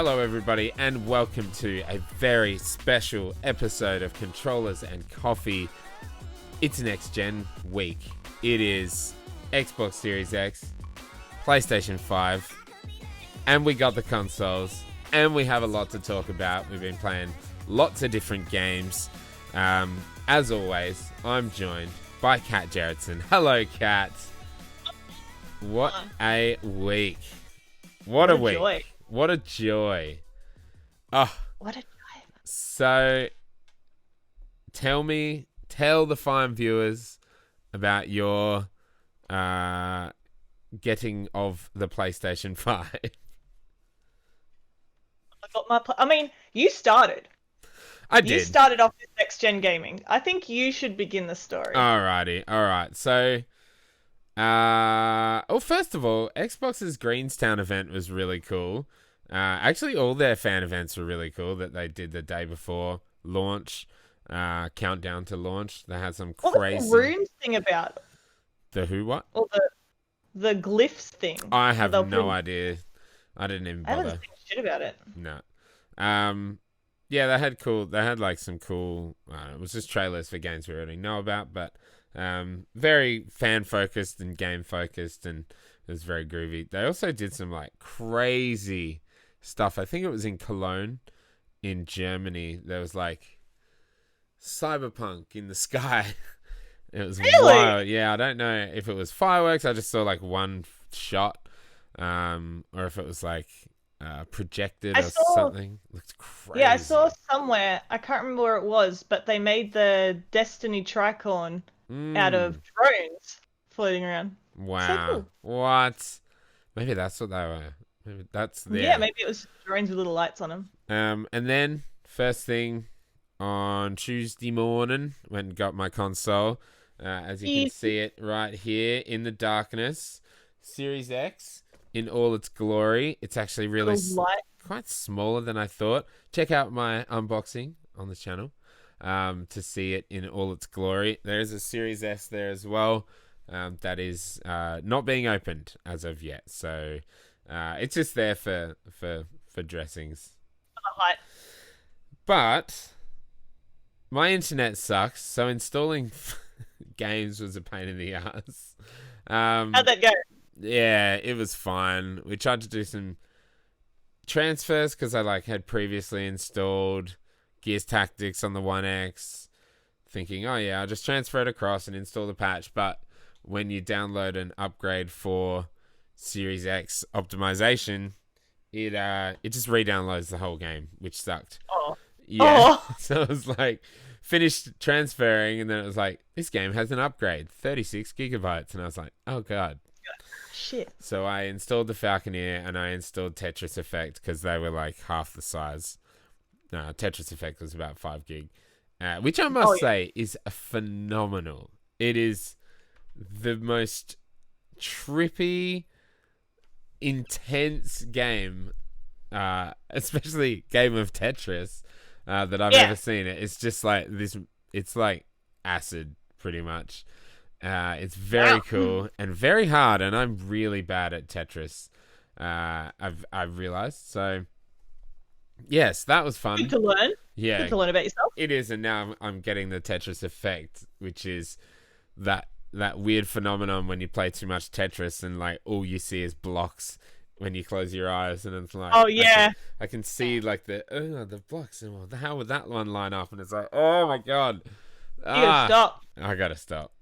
Hello everybody and welcome to a very special episode of Controllers and Coffee. It's next gen week. It is Xbox Series X, PlayStation 5, and we got the consoles, and we have a lot to talk about. We've been playing lots of different games. As always, I'm joined by Kat Jarrettson. Hello, Kat. What a week. What a week. Joy. What a joy. Oh, what a joy. So, tell the fine viewers about your getting of the PlayStation 5. You started. I did. You started off with next-gen gaming. I think you should begin the story. Alrighty. Alright. So, first of all, Xbox's Greenstown event was really cool. Actually, all their fan events were really cool that they did the day before launch, countdown to launch. They had some crazy... What was the runes thing about? The who what? Or the glyphs thing. I have no idea. I didn't even bother. I haven't seen shit about it. No. Yeah, they had like some cool... it was just trailers for games we already know about, but very fan-focused and game-focused, and it was very groovy. They also did some like crazy stuff. I think it was in Cologne in Germany. There was like cyberpunk in the sky. It was really wild. Yeah, I don't know if it was fireworks. I just saw like one shot, or if it was like projected something. It looked crazy. Yeah, I saw somewhere. I can't remember where it was, but they made the Destiny tricorn out of drones floating around. Wow. So cool. What? Maybe that's what they were. Maybe that's there. Yeah, maybe it was drones with little lights on them. And then first thing on Tuesday morning, went and got my console. As you can see it right here in the darkness, Series X in all its glory. It's actually really quite smaller than I thought. Check out my unboxing on the channel to see it in all its glory. There is a Series S there as well. That is not being opened as of yet, so it's just there for dressings. But my internet sucks, so installing games was a pain in the ass. How'd that go? Yeah, it was fine. We tried to do some transfers because I had previously installed Gears Tactics on the 1X, thinking, oh yeah, I'll just transfer it across and install the patch, but when you download an upgrade for Series X optimization, it just re-downloads the whole game, which sucked. Oh. Yeah. Oh. So it was like, finished transferring, and then it was like, this game has an upgrade, 36 gigabytes. And I was like, oh god. Shit. So I installed the Falconeer, and I installed Tetris Effect, because they were like half the size. No, Tetris Effect was about 5 gig. Which I must say is phenomenal. It is the most trippy, intense game, especially game of Tetris, that I've ever seen. It's just like this. It's like acid, pretty much. It's very cool and very hard, and I'm really bad at Tetris. I've realized. So yes, that was fun. Good to learn. Yeah, good to learn about yourself. It is, and now I'm getting the Tetris Effect, which is that weird phenomenon when you play too much Tetris and like all you see is blocks when you close your eyes, and it's like, oh yeah, I can see like the blocks, and how would that one line up? And it's like, oh my god, you gotta stop. I gotta stop.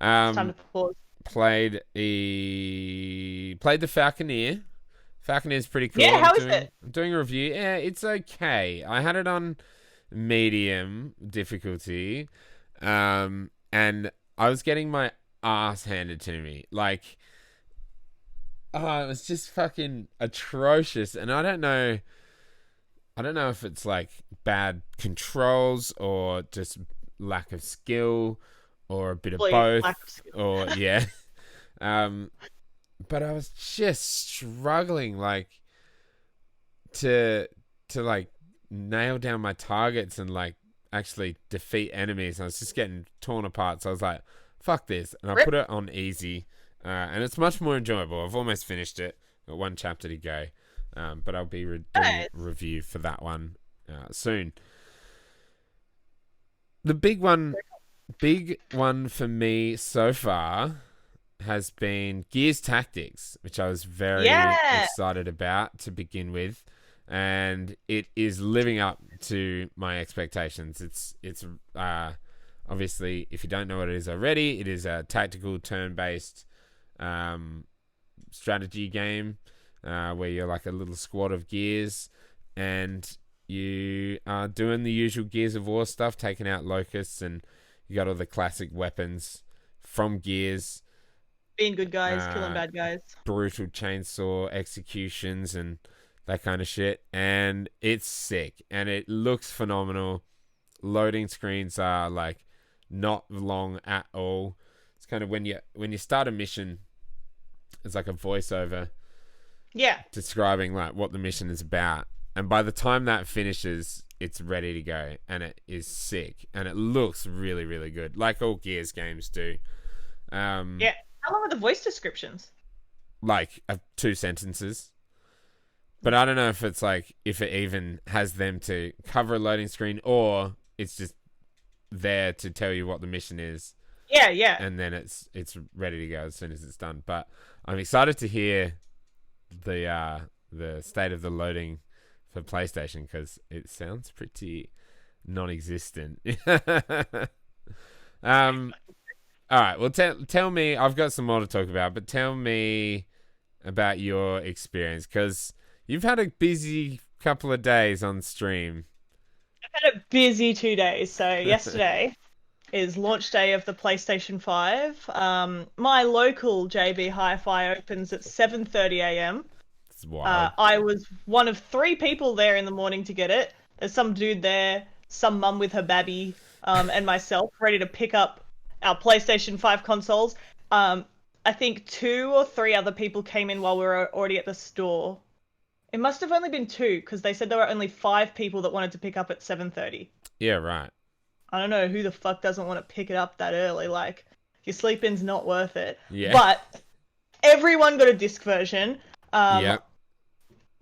It's time to pause. Played the Falconeer. Falconeer's pretty cool. Yeah, how is it? I'm doing a review. Yeah, it's okay. I had it on medium difficulty, and I was getting my ass handed to me. Like, it was just fucking atrocious. And I don't know if it's like bad controls or just lack of skill or a bit of both. Or yeah. But I was just struggling like to like nail down my targets and like actually defeat enemies. I was just getting torn apart, so I was like, fuck this, and I put it on easy, and it's much more enjoyable. I've almost finished it, got one chapter to go, But I'll be doing a review for that one soon. The big one for me so far has been Gears Tactics, which I was very excited about to begin with, and it is living up to my expectations. It's obviously, if you don't know what it is already, it is a tactical turn-based strategy game where you're like a little squad of gears, and you are doing the usual Gears of War stuff, taking out locusts, and you got all the classic weapons from Gears. Being good guys, killing bad guys. Brutal chainsaw executions and that kind of shit. And it's sick. And it looks phenomenal. Loading screens are like not long at all. It's kind of when you start a mission, it's like a voiceover. Yeah. Describing like what the mission is about. And by the time that finishes, it's ready to go. And it is sick. And it looks really, really good. Like all Gears games do. Yeah. How long are the voice descriptions? Like 2 sentences. But I don't know if it's like, if it even has them to cover a loading screen, or it's just there to tell you what the mission is. Yeah, yeah. And then it's ready to go as soon as it's done. But I'm excited to hear the state of the loading for PlayStation, because it sounds pretty non-existent. All right, well, tell me, I've got some more to talk about, but tell me about your experience, because you've had a busy couple of days on stream. I've had a busy 2 days. So yesterday is launch day of the PlayStation 5. My local JB Hi-Fi opens at 7:30 a.m. It's wild. I was one of 3 people there in the morning to get it. There's some dude there, some mum with her baby, and myself ready to pick up our PlayStation 5 consoles. I think 2 or 3 other people came in while we were already at the store. It must have only been 2, because they said there were only 5 people that wanted to pick up at 7:30. Yeah, right. I don't know who the fuck doesn't want to pick it up that early. Like, your sleep-in's not worth it. Yeah. But everyone got a disc version. Yep.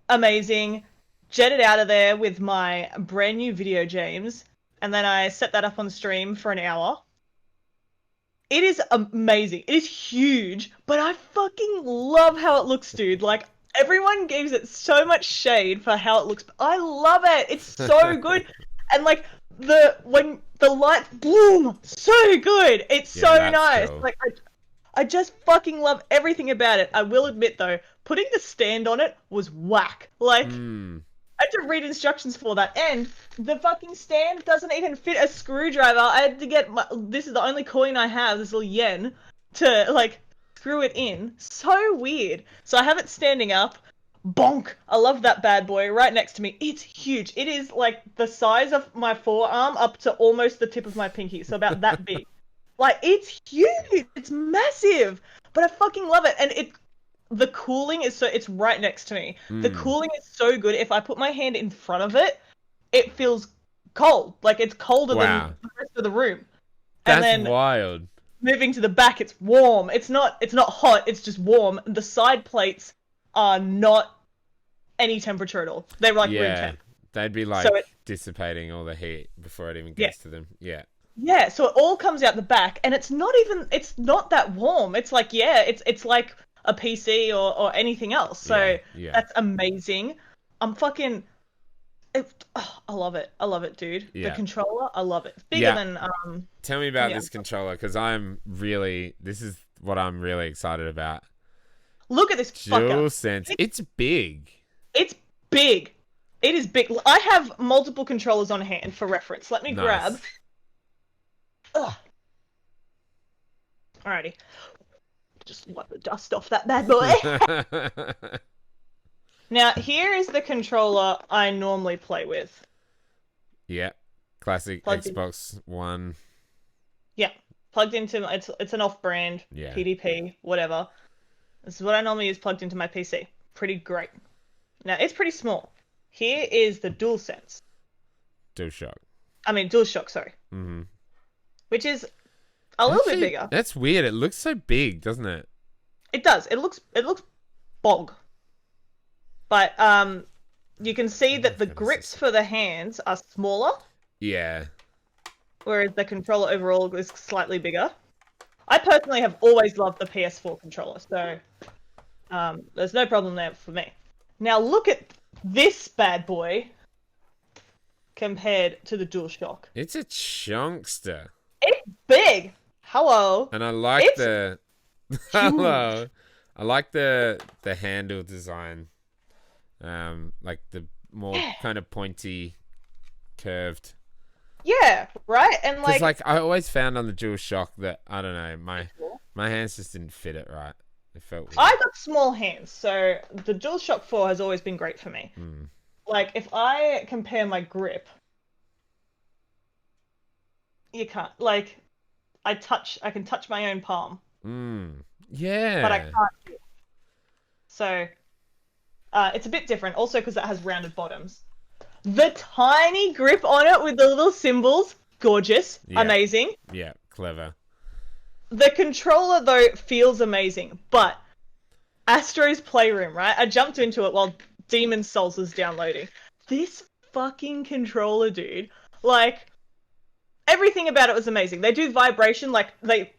Amazing. Jetted out of there with my brand new video, James. And then I set that up on stream for an hour. It is amazing. It is huge, but I fucking love how it looks, dude. Like, everyone gives it so much shade for how it looks, but I love it. It's so good. And like when the lights, boom, so good. It's so nice. Cool. Like I just fucking love everything about it. I will admit though, putting the stand on it was whack. Like I had to read instructions for that, and the fucking stand doesn't even fit a screwdriver. I had to get this is the only coin I have, this little yen, to like screw it in. So weird. So I have it standing up. Bonk. I love that bad boy right next to me. It's huge. It is like the size of my forearm up to almost the tip of my pinky. So about that big. Like, it's huge. It's massive. But I fucking love it. And the cooling is it's right next to me. The cooling is so good. If I put my hand in front of it, it feels cold. Like, it's colder than the rest of the room. That's wild. Moving to the back, it's warm. It's not hot, it's just warm. The side plates are not any temperature at all. They're like room temp. They'd be like dissipating all the heat before it even gets to them. Yeah. Yeah, so it all comes out the back, and it's not that warm. It's like, it's like a PC or anything else. So that's amazing. I'm fucking... I love it. I love it, dude. Yeah. The controller, I love it. It's bigger than... Tell me about this controller, because this is what I'm really excited about. Look at this fucker. DualSense. It's big. It's big. It is big. I have multiple controllers on hand for reference. Let me grab... Ugh. Alrighty. Just wipe the dust off that bad boy. Now, here is the controller I normally play with. Yeah. Classic Xbox One. Yeah. Plugged into... It's an off-brand. Yeah. PDP. Whatever. This is what I normally use plugged into my PC. Pretty great. Now, it's pretty small. Here is the DualSense. DualShock, sorry. Mm-hmm. Which is a little bit bigger. That's weird. It looks so big, doesn't it? It does. It looks bog. But you can see that the grips for the hands are smaller, Yeah. whereas the controller overall is slightly bigger. I personally have always loved the PS4 controller, so there's no problem there for me. Now look at this bad boy compared to the DualShock. It's a chunkster. It's big. Hello. And I like the hello. I like the handle design. Like the more kind of pointy, curved. Yeah, right? And like I always found on the DualShock that I don't know, my hands just didn't fit it right. It felt weird. I got small hands, so the DualShock 4 has always been great for me. Like if I compare my grip, you can't like I can touch my own palm. Yeah. But I can't do it. So it's a bit different also because it has rounded bottoms. The tiny grip on it with the little symbols, gorgeous, amazing. Yeah, clever. The controller, though, feels amazing, but Astro's Playroom, right? I jumped into it while Demon's Souls was downloading. This fucking controller, dude. Like, everything about it was amazing. They do vibration, like, they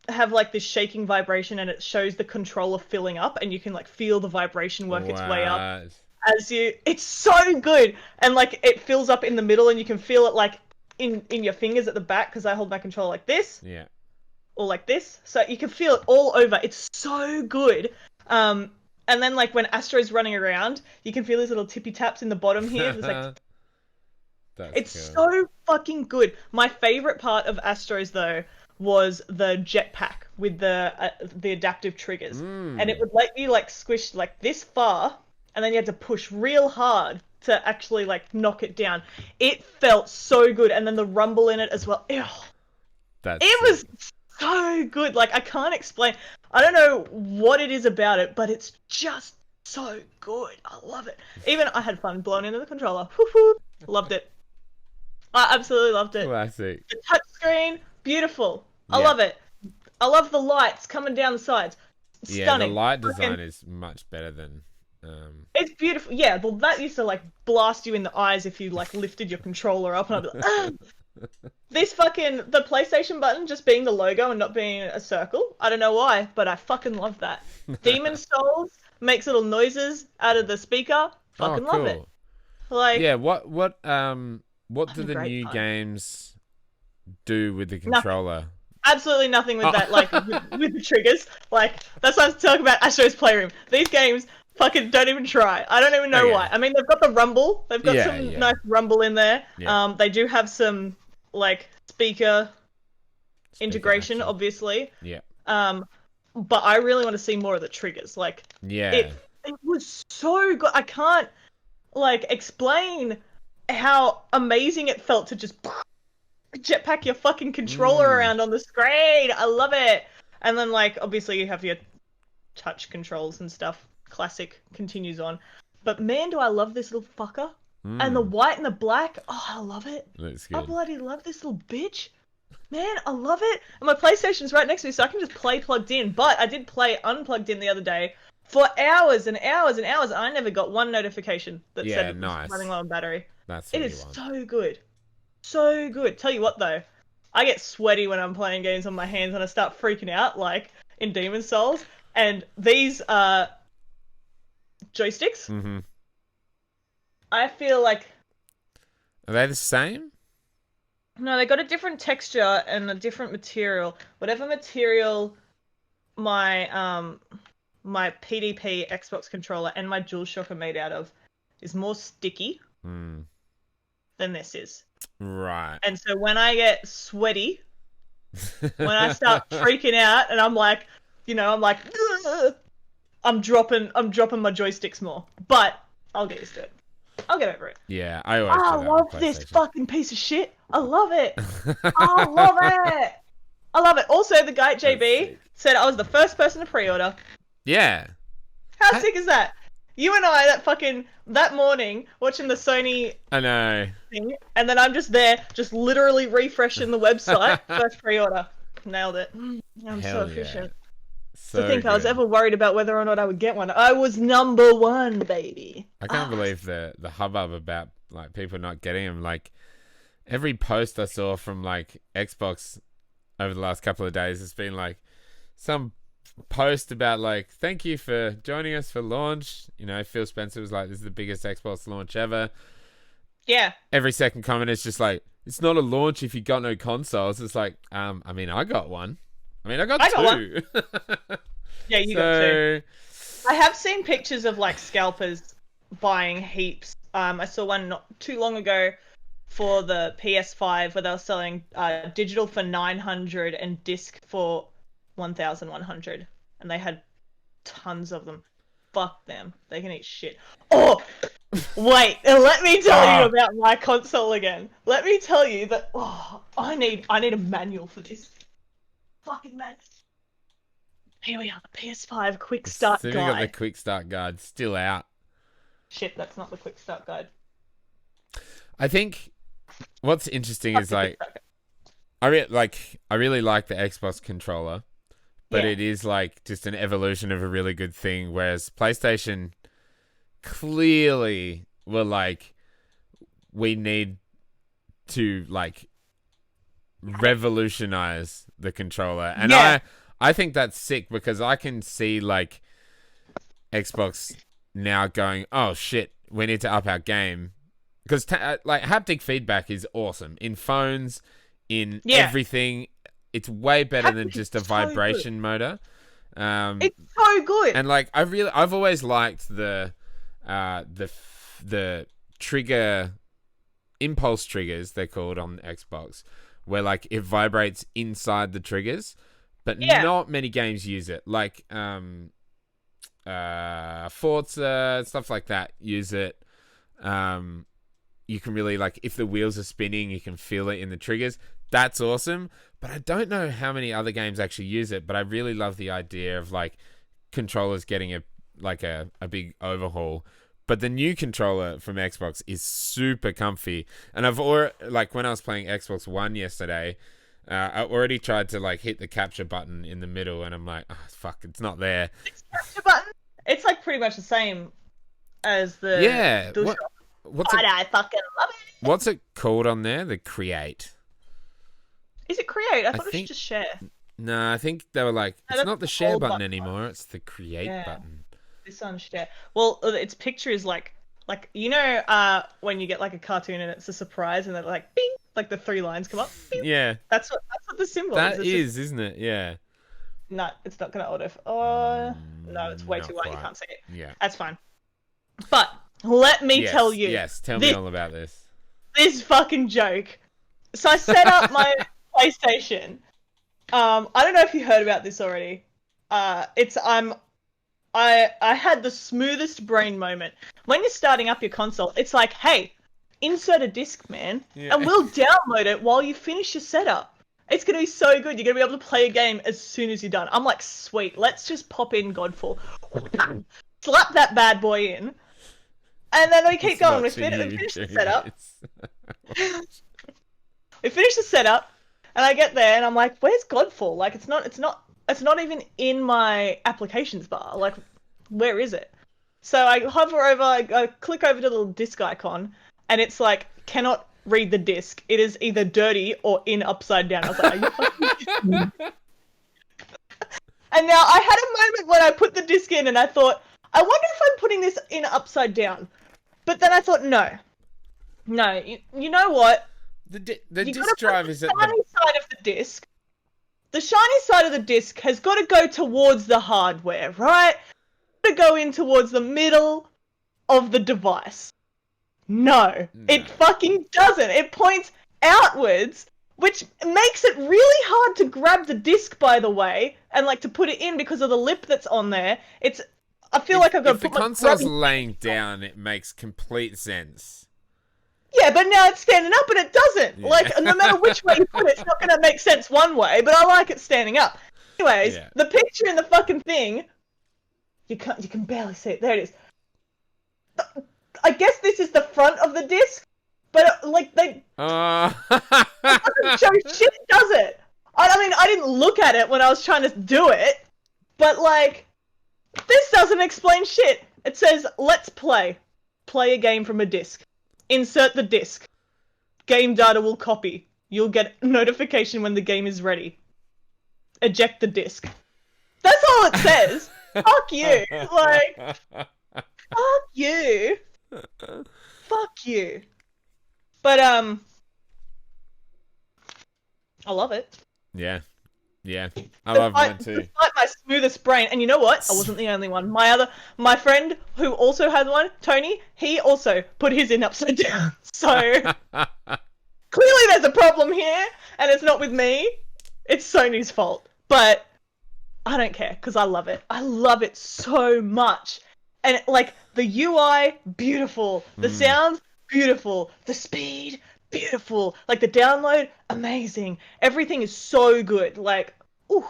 have, like, this shaking vibration, and it shows the controller filling up, and you can, like, feel the vibration work its way up. It's so good, and like it fills up in the middle, and you can feel it like in your fingers at the back because I hold my controller like this, or like this, so you can feel it all over. It's so good. And then like when Astro's running around, you can feel his little tippy taps in the bottom here. There's like, it's so fucking good. My favorite part of Astro's though was the jetpack with the adaptive triggers, and it would let you like squish like this far. And then you had to push real hard to actually, like, knock it down. It felt so good. And then the rumble in it as well. Ew. It was so good. Like, I can't explain. I don't know what it is about it, but it's just so good. I love it. Even I had fun blowing into the controller. Woo-hoo. Loved it. I absolutely loved it. Classic. The touchscreen, beautiful. I love it. I love the lights coming down the sides. Stunning. The light design is much better than... It's beautiful. Yeah, well, that used to like blast you in the eyes if you like lifted your controller up, and I'd be like, ah! The PlayStation button just being the logo and not being a circle. I don't know why, but I fucking love that. Demon's Souls makes little noises out of the speaker. Fucking love it. Like, yeah, what do the new games do with the controller? Nothing. Absolutely nothing with that. Like with the triggers. Like that's what I was talking about. Astro's Playroom. These games. Fucking don't even try. I don't even know why. I mean, they've got the rumble. They've got some nice rumble in there. Yeah. They do have some, like, speaker integration, action. Obviously. Yeah. But I really want to see more of the triggers. Like, it was so good. I can't, like, explain how amazing it felt to just jetpack your fucking controller around on the screen. I love it. And then, like, obviously you have your touch controls and stuff. Classic continues on, but man, do I love this little fucker. And the white and the black. Oh, I love it. Looks good. I bloody love this little bitch. Man, I love it. And my PlayStation's right next to me, so I can just play plugged in. But I did play unplugged in the other day for hours and hours and hours. I never got one notification that said it was running low on battery. That's it is so good. So good. Tell you what though, I get sweaty when I'm playing games on my hands and I start freaking out, like in Demon's Souls. And these joysticks. I feel like... Are they the same? No, they got a different texture and a different material. Whatever material my my PDP Xbox controller and my DualShock are made out of is more sticky than this is. Right. And so when I get sweaty, when I start freaking out and I'm like, I'm like... I'm dropping my joysticks more, but I'll get used to it. I'll get over it. Yeah, I always do that I love this fucking piece of shit. I love it. I love it. I love it. Also, the guy at JB said I was the first person to pre-order. Yeah. How sick is that? You and I, that morning, watching the Sony I know. thing, and then I'm just there, just literally refreshing the website. First pre-order. Nailed it. I'm so efficient. So To think I was good. ever worried about whether or not I would get one. I was number one, baby. I can't believe the hubbub about like people not getting them. Like every post I saw from like Xbox over the last couple of days has been like some post about like thank you for joining us for launch. You know, Phil Spencer was like, this is the biggest Xbox launch ever. Yeah. Every second comment is just like, it's not a launch if you got no consoles. It's like, I mean, I got one. I mean, I got two. Yeah, you got two. I have seen pictures of like scalpers buying heaps. I saw one not too long ago for the PS5 where they were selling digital for 900 and disc for 1,100, and they had tons of them. Fuck them. They can eat shit. Oh, wait. Let me tell you about my console again. Let me tell you that I need a manual for this. Fucking manual. Here we are, the PS5 quick start guide. Got the quick start guide still out. Shit, that's not the quick start guide. I think what's interesting is like I really like the Xbox controller, but it is like just an evolution of a really good thing. Whereas PlayStation clearly were like, we need to like revolutionize the controller, and I think that's sick because I can see like Xbox now going, oh shit, we need to up our game, because like haptic feedback is awesome in phones, in everything. It's way better than just a vibration motor. It's so good. And like I've always liked the trigger impulse triggers, they're called on Xbox, where like it vibrates inside the triggers, but not many games use it. Like Forza, stuff like that use it. You can really like, if the wheels are spinning, you can feel it in the triggers. That's awesome. But I don't know how many other games actually use it. But I really love the idea of like controllers getting a big overhaul. But the new controller from Xbox is super comfy. And I've already, like when I was playing Xbox One yesterday, I already tried to like hit the capture button in the middle, and I'm like, oh fuck, it's not there. Capture button? It's like pretty much the same as the I fucking love it. What's it called on there? The Create. Is it Create? I thought it was just Share. No, I think they were like, it's not the Share button anymore. It's the Create button. This one's Share. Well, its picture is like you know when you get like a cartoon and it's a surprise and they're like bing, like the three lines come up. Bing. Yeah. That's what the symbol is. That is, isn't it? Yeah. No, it's not gonna auto. No, it's way too light. You can't see it. Yeah. That's fine. But let me tell you. Yes, tell me all about this. This fucking joke. So I set up my PlayStation. I don't know if you heard about this already. I had the smoothest brain moment. When you're starting up your console, it's like, hey, insert a disc, man, and we'll download it while you finish your setup. It's going to be so good. You're going to be able to play a game as soon as you're done. I'm like, sweet, let's just pop in Godfall. Slap that bad boy in. And then we keep going. We finish the setup. We finish the setup, and I get there, and I'm like, "Where's Godfall? Like, it's not even in my applications bar. Like, where is it?" So I hover over, I click over to the little disc icon, and it's like, cannot read the disc. It is either dirty or in upside down. I was like, are you fucking kidding me? And now I had a moment when I put the disc in, and I thought, I wonder if I'm putting this in upside down. But then I thought, no, you know what? The disc drive is at the shiny side of the disc. The shiny side of the disc has got to go towards the hardware, right? To go in towards the middle of the device. No, it fucking doesn't. It points outwards, which makes it really hard to grab the disc, by the way, and like to put it in because of the lip that's on there. I feel like I've got to put the console's laying down, it makes complete sense. Yeah, but now it's standing up and it doesn't. Yeah. Like, no matter which way you put it, it's not going to make sense one way, but I like it standing up. Anyways, the picture in the fucking thing, you can barely see it. There it is. I guess this is the front of the disc, but like they it doesn't show shit, does it? I mean, I didn't look at it when I was trying to do it, But like, this doesn't explain shit. It says, let's play. Play a game from a disc. Insert the disc. Game data will copy. You'll get notification when the game is ready. Eject the disc. That's all it says. Fuck you. Like, fuck you. Fuck you. But, I love it. Yeah. Yeah. I love mine too. Despite my smoothest brain. And you know what? I wasn't the only one. My friend who also had one, Tony, he also put his in upside down. So, clearly there's a problem here, and it's not with me. It's Sony's fault. But, I don't care, because I love it. I love it so much. And, like, the UI, beautiful. The sound, beautiful. The speed, beautiful. Like, the download, amazing. Everything is so good. Like, ooh.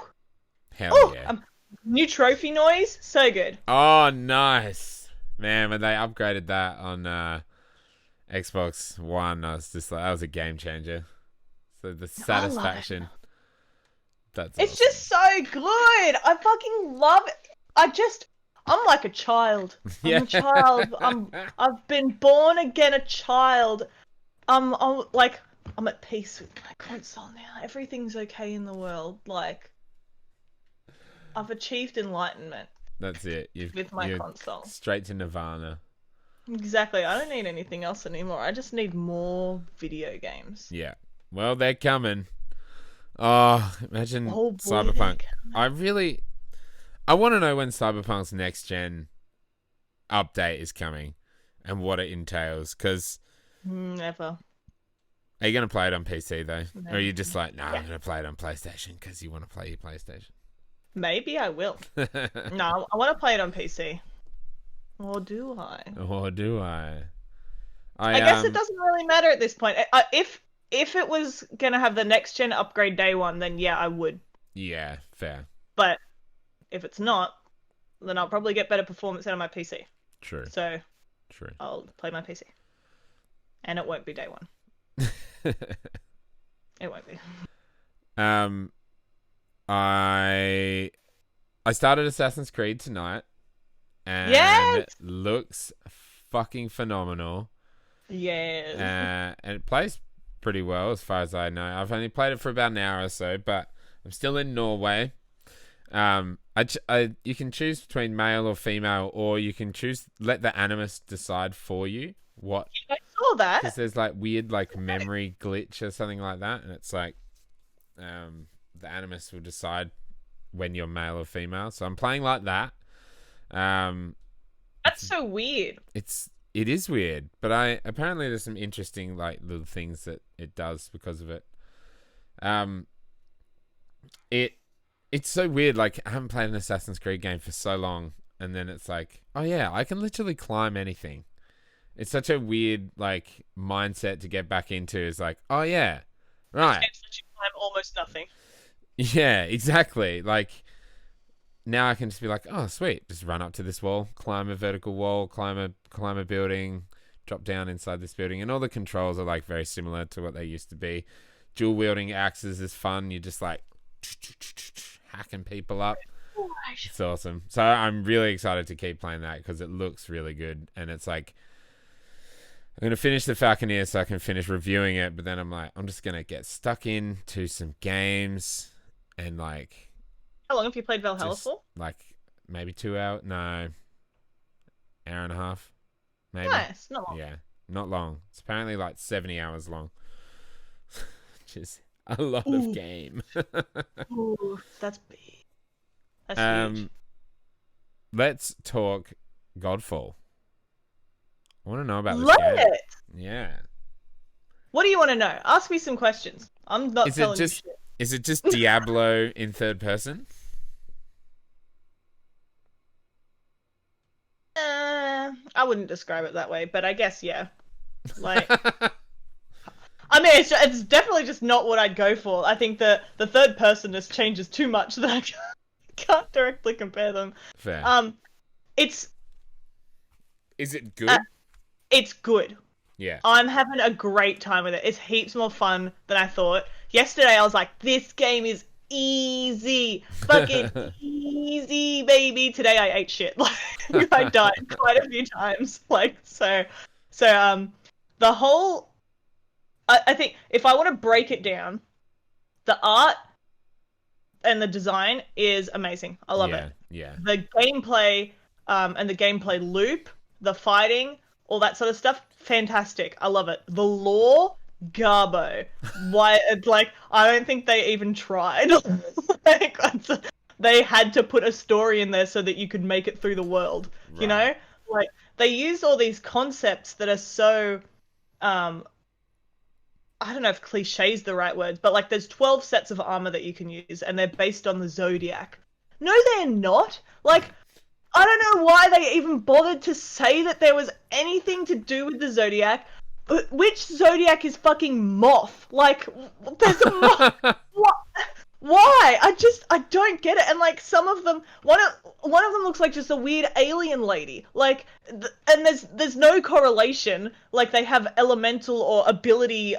Hell yeah. New trophy noise, so good. Oh, nice. Man, when they upgraded that on Xbox One, I was just like, that was a game changer. So the satisfaction. It's just so good. I fucking love it. I'm like a child. I'm a child. I've been born again a child. I'm at peace with my console now. Everything's okay in the world. Like, I've achieved enlightenment. That's it. With my console. Straight to Nirvana. Exactly. I don't need anything else anymore. I just need more video games. Yeah. Well, they're coming. Oh, imagine Cyberpunk. I want to know when Cyberpunk's next gen update is coming and what it entails, because never. Are you going to play it on PC though? No. Or are you just like, I'm going to play it on PlayStation because you want to play your PlayStation? Maybe I will. No, I want to play it on PC. Or do I? I guess it doesn't really matter at this point. If it was gonna have the next gen upgrade day one, then yeah, I would. Yeah, fair. But if it's not, then I'll probably get better performance out of my PC. True. So, true. I'll play my PC, and it won't be day one. It won't be. I started Assassin's Creed tonight, and it looks fucking phenomenal. Yes. And it plays pretty well as far as I know. I've only played it for about an hour or so, but I'm still in Norway. You can choose between male or female, or you can let the animus decide for you what. I saw that. Because there's like weird like memory glitch or something like that, and it's like the animus will decide when you're male or female. So I'm playing like that. That's so weird. It is weird, but apparently there's some interesting like little things that it does because of it. It's so weird. Like, I haven't played an Assassin's Creed game for so long, and then it's like, oh yeah, I can literally climb anything. It's such a weird like mindset to get back into. Is like, oh yeah, right. Games let you climb almost nothing. Yeah, exactly. Like, now I can just be like, oh sweet, just run up to this wall, climb a vertical wall, climb a building, drop down inside this building, and all the controls are like very similar to what they used to be. Dual wielding axes is fun. You're just like hacking people up. It's awesome. So I'm really excited to keep playing that because it looks really good, and it's like, I'm gonna finish the Falconeer so I can finish reviewing it, but then I'm like, I'm just gonna get stuck into some games and like. How long have you played Valhalla for? Like maybe 2 hours. No, hour and a half. Maybe. Nice, not long. Yeah, not long. It's apparently like 70 hours long, which is a lot of game. Ooh, that's big. That's huge. Let's talk Godfall. I want to know about this game. It. Yeah. What do you want to know? Ask me some questions. I'm not telling you shit. Is it just Diablo in third person? I wouldn't describe it that way, but I guess yeah. Like, I mean, it's definitely just not what I'd go for. I think the third personness changes too much that I can't directly compare them. Fair. Is it good? It's good. Yeah. I'm having a great time with it. It's heaps more fun than I thought. Yesterday I was like, this game is easy, fucking easy, baby. Today I ate shit. Like I died quite a few times. Like the whole. I think if I want to break it down, the art and the design is amazing. I love it. Yeah. The gameplay, and the gameplay loop, the fighting, all that sort of stuff, fantastic. I love it. The lore, garbo. Why? Like, I don't think they even tried. Like, they had to put a story in there so that you could make it through the world. Right. You know, like they use all these concepts that are so, I don't know if cliche is the right word, but like there's 12 sets of armor that you can use, and they're based on the Zodiac. No, they're not. Like, I don't know why they even bothered to say that there was anything to do with the Zodiac. But which Zodiac is fucking Moth? Like, there's a Moth. What? Why? I don't get it. And like some of them, one of them looks like just a weird alien lady. Like, and there's no correlation. Like they have elemental or ability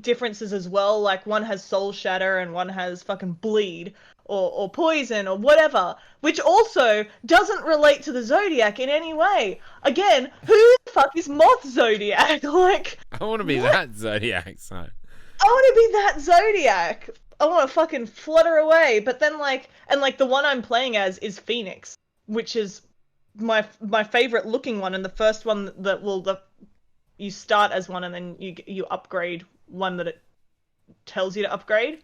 differences as well. Like one has soul shatter and one has fucking bleed or poison or whatever, which also doesn't relate to the Zodiac in any way. Again, who the fuck is Moth Zodiac? Like, I want to be that Zodiac, so. I want to be that Zodiac. I want to fucking flutter away. But then, like, and like the one I'm playing as is Phoenix, which is my favorite looking one, and the first one that you start as one, and then you upgrade one that it tells you to upgrade.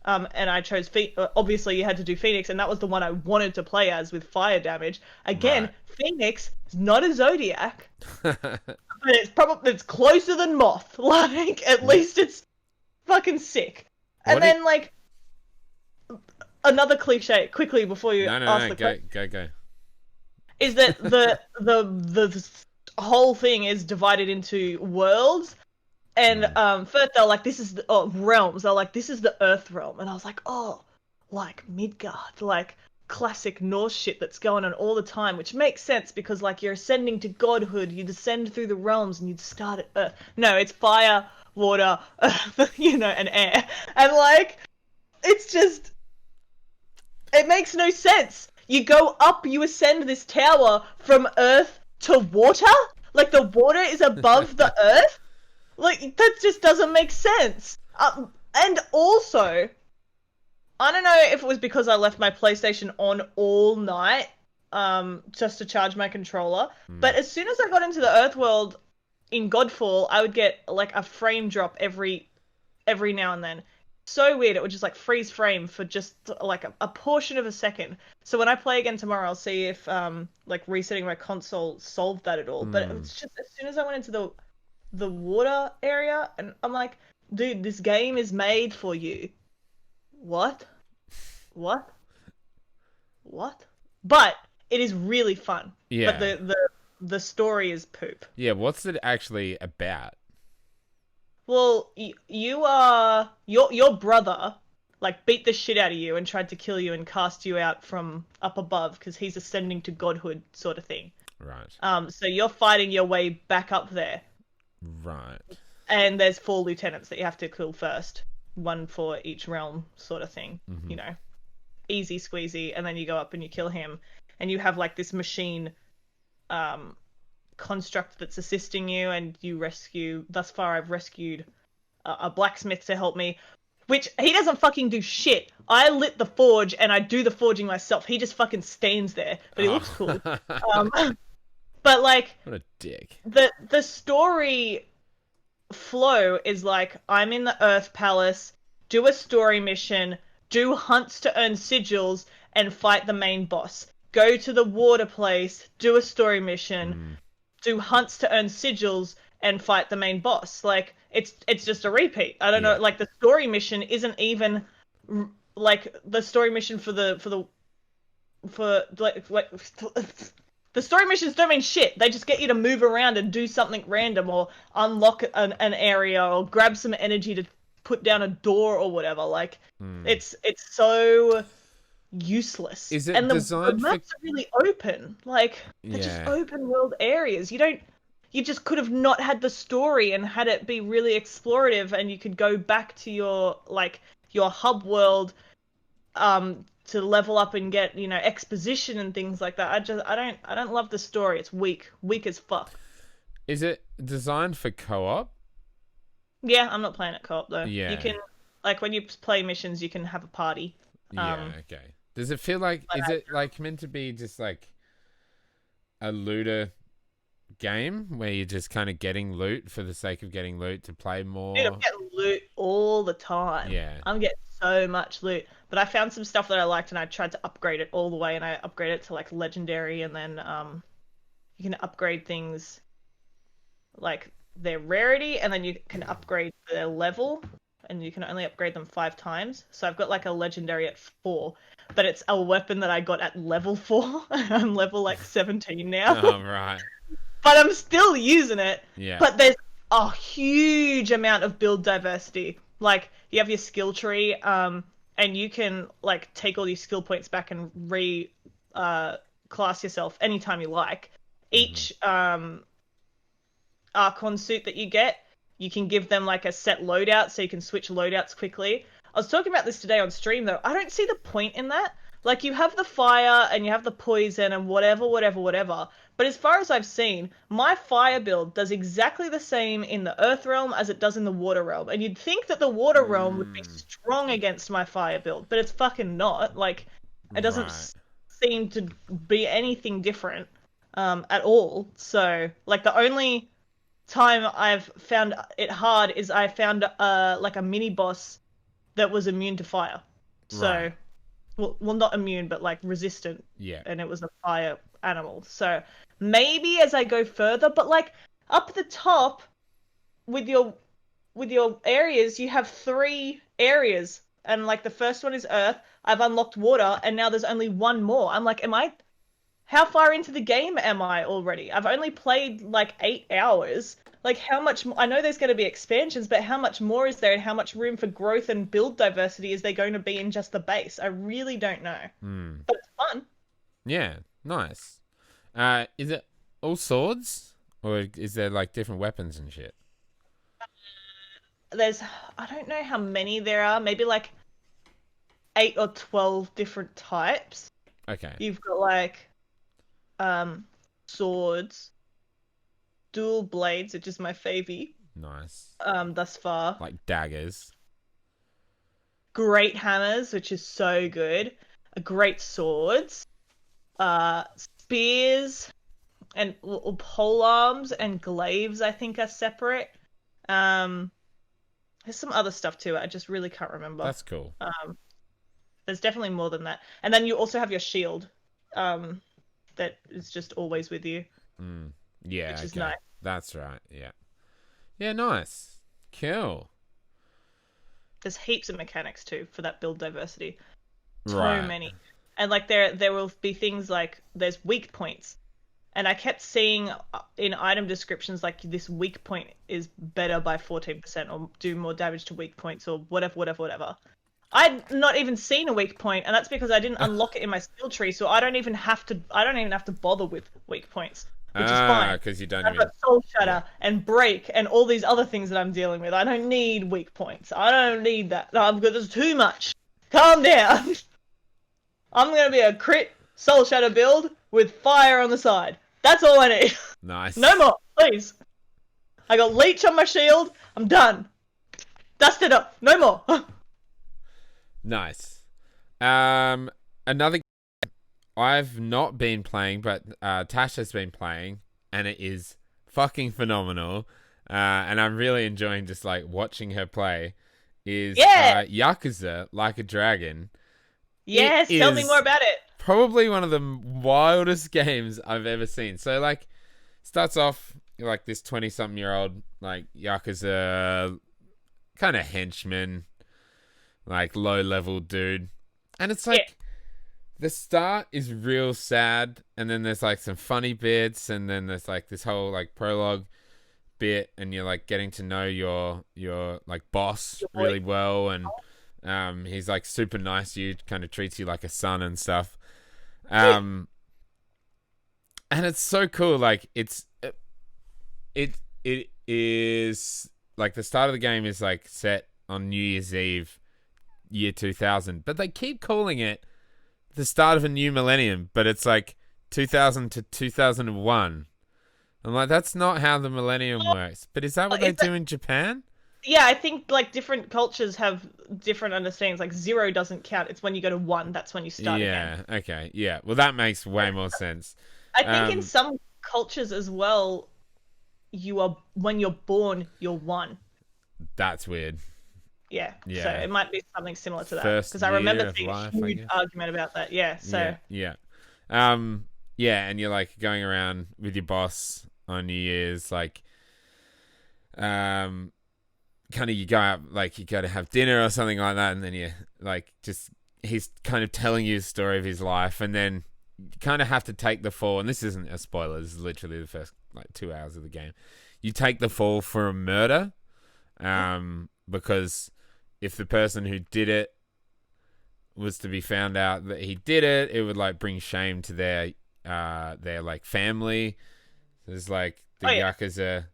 And I chose obviously you had to do Phoenix, and that was the one I wanted to play as with fire damage. Again, right. Phoenix is not a Zodiac, but it's closer than Moth. Like, at least it's fucking sick. And then, like, another cliche, quickly before you ask the question. Go. Is that the whole thing is divided into worlds, and first they're like, this is realms. They're like, this is the Earth realm, and I was like, oh, like Midgard, like classic Norse shit that's going on all the time, which makes sense because like you're ascending to godhood, you descend through the realms, and you'd start at Earth. No, it's fire, water, and air. And like, it's just, it makes no sense. You go up, you ascend this tower from earth to water? Like the water is above the earth? Like, that just doesn't make sense. And also, I don't know if it was because I left my PlayStation on all night, just to charge my controller, but as soon as I got into the Earth world, in Godfall, I would get like a frame drop every now and then. So weird. It would just like freeze frame for just like a portion of a second. So when I play again tomorrow, I'll see if like resetting my console solved that at all. But it was just as soon as I went into the water area, and I'm like, dude, this game is made for you. What? But it is really fun. Yeah. But the story is poop. Yeah, what's it actually about? Well, your brother like beat the shit out of you and tried to kill you and cast you out from up above because he's ascending to godhood sort of thing. Right. So you're fighting your way back up there. Right. And there's 4 lieutenants that you have to kill first, one for each realm sort of thing. Mm-hmm. You know, easy squeezy, and then you go up and you kill him, and you have like this machine construct that's assisting you, and you rescue. Thus far, I've rescued a blacksmith to help me, which he doesn't fucking do shit. I lit the forge and I do the forging myself. He just fucking stands there, but he looks cool. But like, what a dick. The story flow is like, I'm in the Earth Palace, do a story mission, do hunts to earn sigils, and fight the main boss. Go to the water place, do a story mission, do hunts to earn sigils, and fight the main boss. Like, it's just a repeat. I don't know, like, the story mission isn't even like the story mission for the story missions don't mean shit. They just get you to move around and do something random, or unlock an area, or grab some energy to put down a door or whatever. Like, it's so useless. Is it and designed the maps are really open. Like, they're just open world areas. You just could have not had the story and had it be really explorative, and you could go back to your hub world to level up and get, you know, exposition and things like that. I don't love the story. It's weak as fuck. Is it designed for co-op? Yeah, I'm not playing it co-op though. Yeah. You can, like, when you play missions, you can have a party. Yeah, okay. Does it feel like, is it like meant to be just like a looter game where you're just kind of getting loot for the sake of getting loot to play more? Dude, I'm getting loot all the time. Yeah. I'm getting so much loot. But I found some stuff that I liked and I tried to upgrade it all the way, and I upgraded it to like legendary, and then you can upgrade things like their rarity, and then you can upgrade their level, and you can only upgrade them 5 times. So I've got like a legendary at 4, but it's a weapon that I got at level 4. I'm level like 17 now. Oh, right. But I'm still using it. Yeah. But there's a huge amount of build diversity. Like, you have your skill tree, and you can like take all these skill points back and class yourself anytime you like. Each Archon suit that you get, you can give them like a set loadout, so you can switch loadouts quickly. I was talking about this today on stream though. I don't see the point in that. Like, you have the fire and you have the poison and whatever. But as far as I've seen, my fire build does exactly the same in the earth realm as it does in the water realm. And you'd think that the water realm would be strong against my fire build, but it's fucking not. Like, it doesn't seem to be anything different at all. So, like, the only time I've found it hard is I found like a mini boss that was immune to fire. So, well, not immune, but like resistant. Yeah. And it was a fire animal. So maybe as I go further, but like up the top with your areas, you have 3 areas, and like the first one is earth. I've unlocked water, and now there's only 1 more. I'm like, how far into the game am I already? I've only played like 8 hours. Like, how much? I know there's going to be expansions, but how much more is there, and how much room for growth and build diversity is there going to be in just the base? I really don't know. But it's fun. Yeah, nice. Is it all swords, or is there like different weapons and shit? I don't know how many there are. Maybe like 8 or 12 different types. Okay. You've got like swords, dual blades, which is my favy. Nice. Thus far. Like daggers. Great hammers, which is so good. Great swords. Spears and pole arms and glaives, I think, are separate. There's some other stuff too. I just really can't remember. That's cool. There's definitely more than that. And then you also have your shield, that is just always with you. Yeah, which is nice. That's right. Yeah. Yeah, nice. Cool. There's heaps of mechanics too for that build diversity. Right. So many. And like there will be things like there's weak points. And I kept seeing in item descriptions like this weak point is better by 14% or do more damage to weak points or whatever. I'd not even seen a weak point, and that's because I didn't unlock it in my skill tree, so I don't even have to bother with weak points. Which is fine. Because you don't I've got Soul Shatter and Break and all these other things that I'm dealing with. I don't need weak points. I don't need that. No, I'm good. There's too much. Calm down. I'm gonna be a crit Soul Shatter build with fire on the side. That's all I need. Nice. No more, please. I got Leech on my shield. I'm done. Dust it up. No more. Nice. Another game I've not been playing, but Tasha's been playing, and it is fucking phenomenal. And I'm really enjoying just like watching her play. Is Yakuza Like a Dragon. Yes, tell me more about it. Probably one of the wildest games I've ever seen. So like, starts off like this 20-something-year-old like Yakuza kind of henchman, like low-level dude, and it's like the start is real sad, and then there's like some funny bits, and then there's like this whole like prologue bit, and you're like getting to know your like boss really well, and he's like super nice to you, kind of treats you like a son and stuff. And it's so cool. Like it is like the start of the game is like set on New Year's Eve year 2000, but they keep calling it the start of a new millennium, but it's like 2000 to 2001. I'm like, that's not how the millennium works. But is that what they do in Japan? Yeah, I think like different cultures have different understandings. Like 0 doesn't count. It's when you go to 1. That's when you start again. Yeah. Okay. Yeah. Well, that makes way more sense. I think in some cultures as well, when you're born, you're 1. That's weird. Yeah. Yeah. So it might be something similar to that. First Because I remember year of seeing life, a I huge guess. argument about that. Yeah. So Yeah. Yeah, and you're like going around with your boss on New Year's, like, kind of you go out, like you go to have dinner or something like that, and then you like just he's kind of telling you the story of his life, and then you kind of have to take the fall. And this isn't a spoiler; this is literally the first like 2 hours of the game. You take the fall for a murder, because if the person who did it was to be found out that he did it, it would like bring shame to their like family. There's like the Yakuza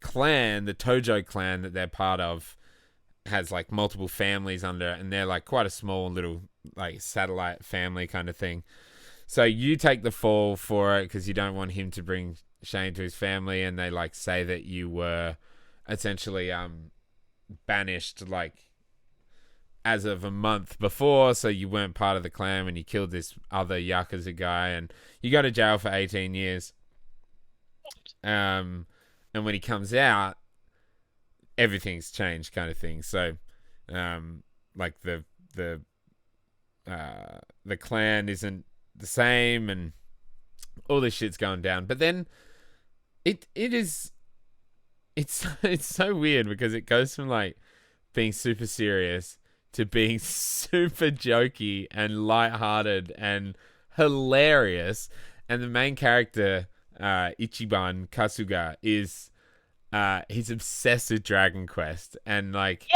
clan, the Tojo clan that they're part of, has like multiple families under it, and they're like quite a small little like satellite family kind of thing. So you take the fall for it because you don't want him to bring shame to his family, and they like say that you were essentially banished like as of a month before, so you weren't part of the clan when you killed this other Yakuza guy, and you go to jail for 18 years. And when he comes out, everything's changed, kind of thing. So, like the clan isn't the same, and all this shit's going down. But then it's so weird because it goes from like being super serious to being super jokey and lighthearted and hilarious. And the main character, Ichiban Kasuga, is he's obsessed with Dragon Quest, and like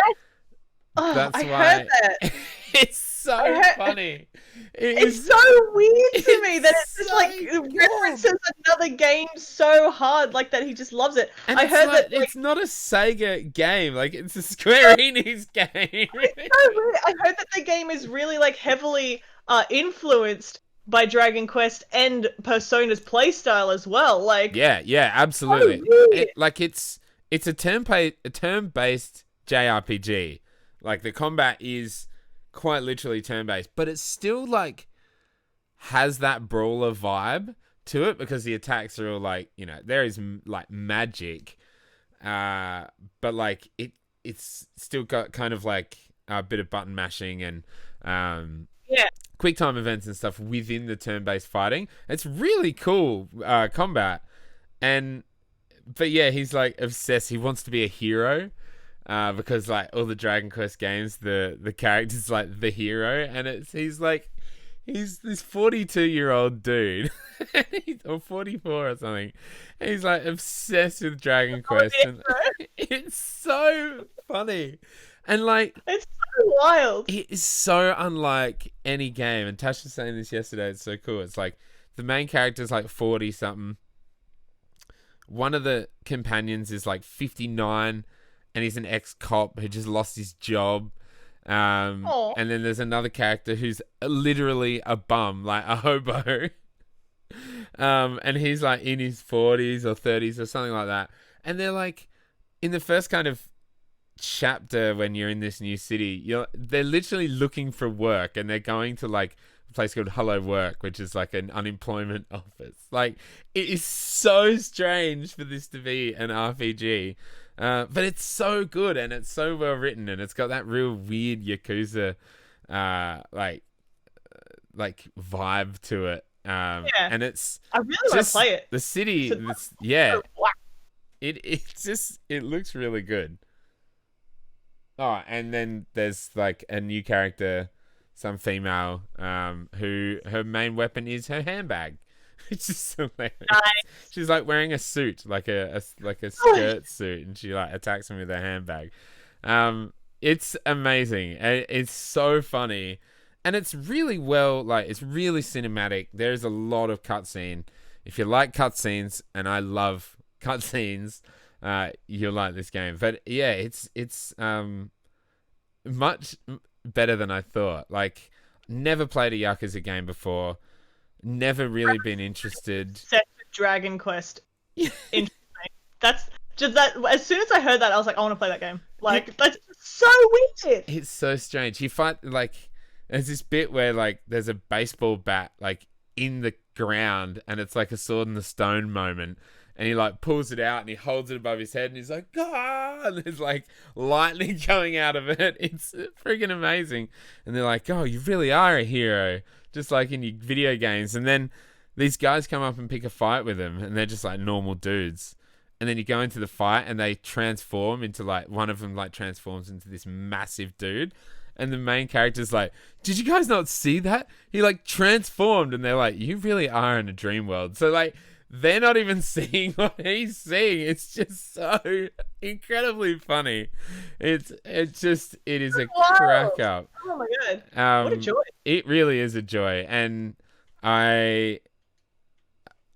that's I why heard that. it's so funny. It's so weird to me that it's just like references another game so hard, like that he just loves it. And I heard like, that like, it's not a Sega game, like it's a Square Enix game. it's so weird. I heard that the game is really like heavily influenced by Dragon Quest and Persona's playstyle as well. Like yeah, absolutely. It's a turn-based JRPG. Like the combat is quite literally turn-based, but it still like has that brawler vibe to it because the attacks are all like, you know, there is like magic, but like it's still got kind of like a bit of button mashing and quick time events and stuff within the turn-based fighting. It's really cool combat, but yeah, he's like obsessed. He wants to be a hero. Because like all the Dragon Quest games, the character's like the hero, and he's this 42-year-old dude, or 44 or something. And he's like obsessed with Dragon Quest, and it's so funny, and like it's so wild. it is so unlike any game. And Tash was saying this yesterday. It's so cool. It's like the main character's like 40 something. One of the companions is like 59. And he's an ex-cop who just lost his job. And then there's another character who's literally a bum, like a hobo. And he's like in his 40s or 30s or something like that. And they're like, in the first kind of chapter when you're in this new city, they're literally looking for work, and they're going to like a place called Hello Work, which is like an unemployment office. Like, it is so strange for this to be an RPG. But it's so good, and it's so well written, and it's got that real weird Yakuza, like vibe to it. And it's I really want to play it. The city, it looks really good. Oh, and then there's like a new character, some female, who her main weapon is her handbag. It's just hilarious. Nice. She's like wearing a suit, like a skirt suit, and she like attacks him with her handbag. It's amazing. It's so funny, and it's really it's really cinematic. There's a lot of cutscene. If you like cutscenes, and I love cutscenes, you'll like this game. But yeah, it's much better than I thought. Like, never played a Yakuza game before. Never really been interested. Set with Dragon Quest. Interesting. That's just that. As soon as I heard that, I was like, I want to play that game. Like, that's so weird. It's so strange. You fight, like, there's this bit where, like, there's a baseball bat, like, in the ground, and it's like a sword in the stone moment. And he, like, pulls it out and he holds it above his head and he's like, ah! And there's, like, lightning coming out of it. It's freaking amazing. And they're like, oh, you really are a hero. Just like in your video games. And then these guys come up and pick a fight with him and they're just, like, normal dudes. And then you go into the fight and they transform into, like, one of them, like, transforms into this massive dude. And the main character's like, did you guys not see that? He, like, transformed. And they're like, you really are in a dream world. So, like, they're not even seeing what he's seeing. It's just so incredibly funny. It is a crack up. Oh my god! What a joy! It really is a joy, and I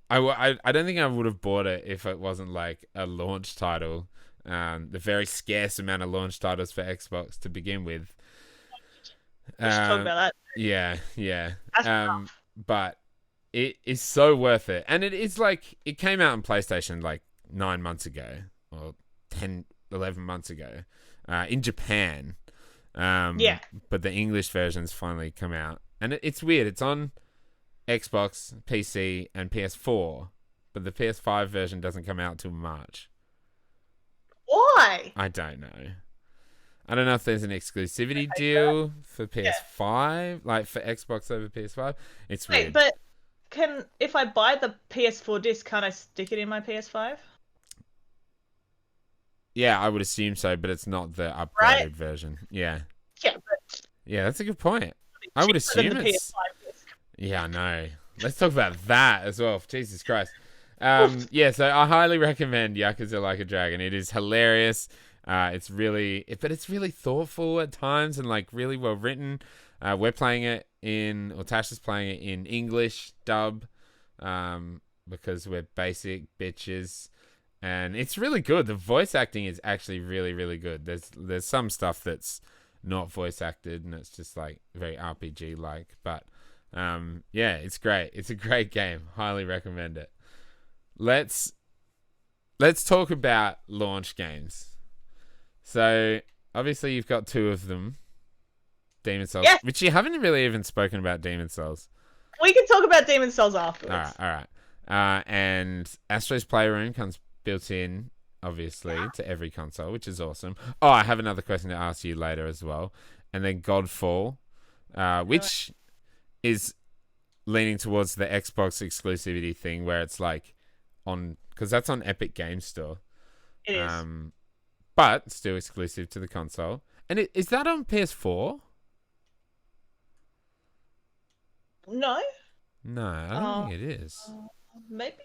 don't think I would have bought it if it wasn't like a launch title. The very scarce amount of launch titles for Xbox to begin with. We should talk about that. Yeah. That's but it is so worth it. And it is like, it came out on PlayStation like 9 months ago, or 11 months ago, in Japan. But the English version's finally come out. And it's weird. It's on Xbox, PC, and PS4. But the PS5 version doesn't come out till March. Why? I don't know. I don't know if there's an exclusivity deal for PS5, like for Xbox over PS5. It's weird. But if I buy the PS4 disc, can't I stick it in my PS5? Yeah, I would assume so, but it's not the upgraded version. Yeah. Yeah, but yeah, that's a good point. I would assume it's. PS5 disc. Yeah, I know. Let's talk about that as well. Jesus Christ. Yeah, so I highly recommend Yakuza Like a Dragon. It is hilarious. It's really thoughtful at times and like really well written. We're playing it Tasha's playing it in English dub, because we're basic bitches, and it's really good. The voice acting is actually really, really good. There's some stuff that's not voice acted and it's just like very RPG like, but yeah, it's great. It's a great game. Highly recommend it. Let's talk about launch games. So, obviously, you've got 2 of them. Demon Souls. Yes. Which you haven't really even spoken about Demon Souls. We can talk about Demon Souls afterwards. Alright. And Astro's Playroom comes built in, obviously, to every console, which is awesome. Oh, I have another question to ask you later as well. And then Godfall, which is leaning towards the Xbox exclusivity thing, where it's like because that's on Epic Games Store. It is. But still exclusive to the console. And is that on PS4? No. No, I don't think it is. Maybe.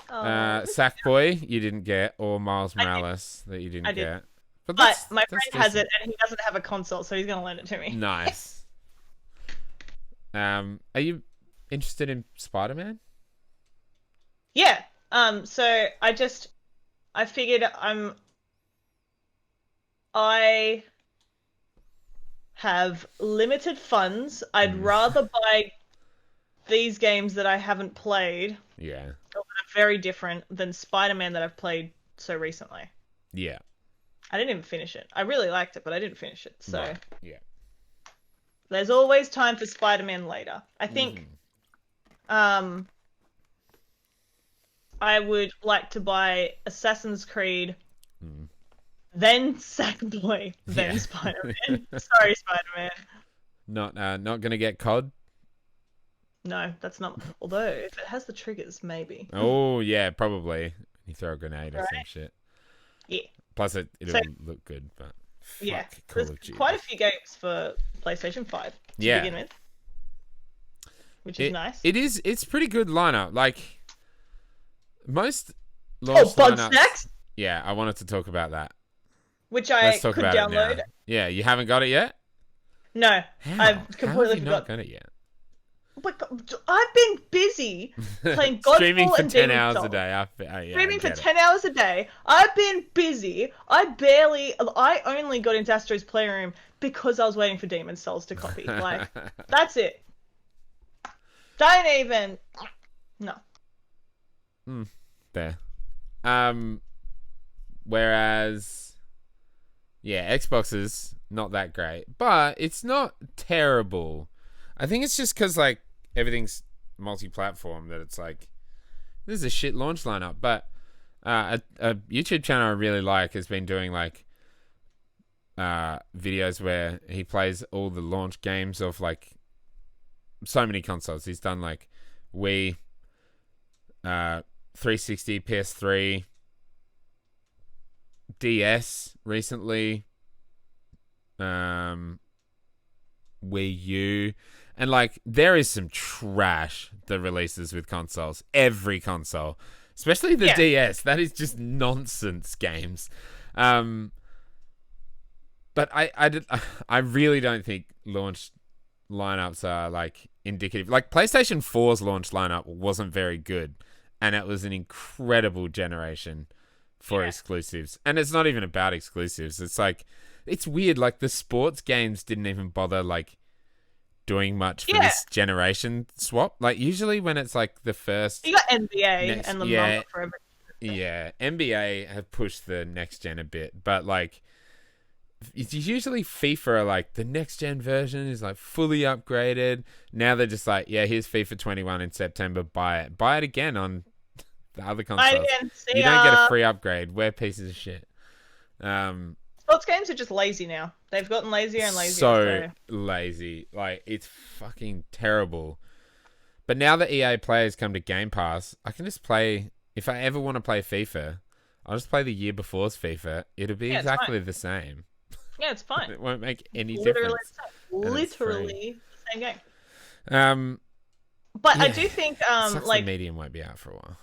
Sackboy, you didn't get, or Miles Morales that you didn't get. But my friend has it, and he doesn't have a console, so he's going to lend it to me. Nice. Are you interested in Spider-Man? Yeah. So I figured I have limited funds. I'd rather buy these games that I haven't played. Yeah. That are very different than Spider-Man that I've played so recently. Yeah. I didn't even finish it. I really liked it, but I didn't finish it. So right. Yeah. There's always time for Spider-Man later. I think I would like to buy Assassin's Creed, then Sackboy, then Spider-Man. Sorry, Spider-Man. Not gonna get COD? No, that's not. Although if it has the triggers, maybe. Oh yeah, probably. You throw a grenade or some shit. Yeah. Plus it'll look good, but yeah, there's quite a few games for PlayStation 5 to begin with, which is nice. It's pretty good lineup. Like most launch lineups. Snacks? Yeah, I wanted to talk about that. Which I could download. Yeah, you haven't got it yet? No, How? I've completely How have you forgot. not got it yet? But I've been busy playing Streaming Godfall for and 10 Demon hours Souls. a day. Yeah, Streaming I for get it. 10 hours a day. I've been busy. I only got into Astro's Playroom because I was waiting for Demon Souls to copy. Like, that's it. Don't even. No. There. Whereas, yeah, Xbox is not that great, but it's not terrible. I think it's just because like everything's multi-platform that it's like this is a shit launch lineup. But a YouTube channel I really like has been doing like videos where he plays all the launch games of like so many consoles. He's done like Wii, 360, PS3, DS recently, Wii U, and like there is some trash that releases with consoles. Every console, especially the DS, that is just nonsense games. But I really don't think launch lineups are like indicative. Like PlayStation 4's launch lineup wasn't very good, and it was an incredible generation for exclusives. And it's not even about exclusives. It's like it's weird. Like the sports games didn't even bother like doing much for this generation swap. Like usually when it's like the first, you got NBA and the number for everything. Yeah, NBA have pushed the next gen a bit, but like it's usually FIFA. Like the next gen version is like fully upgraded. Now they're just like, yeah, here's FIFA 21 in September. Buy it again on the other consoles. You don't get a free upgrade. We're pieces of shit. Sports games are just lazy now. They've gotten lazier and lazier. So lazy. Like it's fucking terrible. But now that EA players come to Game Pass, I can just play. If I ever want to play FIFA, I'll just play the year before's FIFA. It'll be exactly the same. Yeah, it's fine. It won't make any difference. Literally the same game. But I do think like the medium won't be out for a while.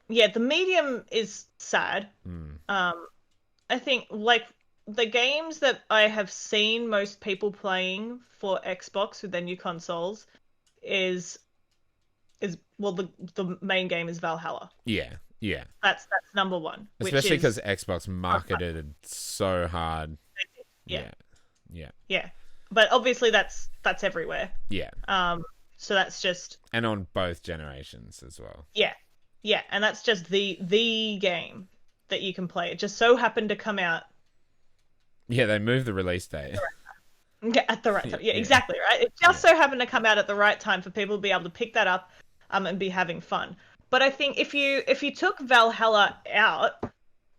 Yeah, the medium is sad. I think like the games that I have seen most people playing for Xbox with their new consoles is well the main game is Valhalla. Yeah. That's number one. Especially because Xbox marketed it so hard. Yeah. But obviously that's everywhere. Yeah. So that's just and on both generations as well. Yeah, and that's just the game that you can play. It just so happened to come out. Yeah, they moved the release date. At the right time. Yeah, exactly, right? It just so happened to come out at the right time for people to be able to pick that up and be having fun. But I think if you took Valhalla out,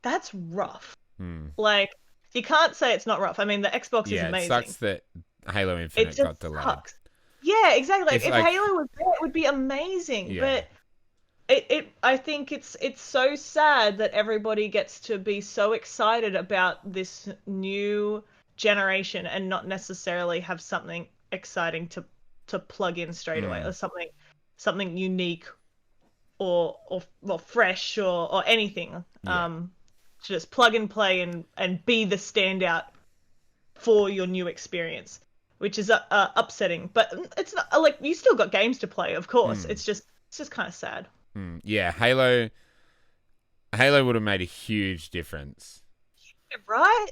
that's rough. Like, you can't say it's not rough. I mean, the Xbox is amazing. It sucks that Halo Infinite got delayed. Sucks. Yeah, exactly. Like, if Halo was there, it would be amazing. Yeah. But I think it's so sad that everybody gets to be so excited about this new generation and not necessarily have something exciting to plug in straight away, or something unique or fresh or anything. To just plug and play and be the standout for your new experience, which is upsetting. But it's not like you still got games to play, of course. It's just kind of sad. Yeah, Halo would have made a huge difference. Right?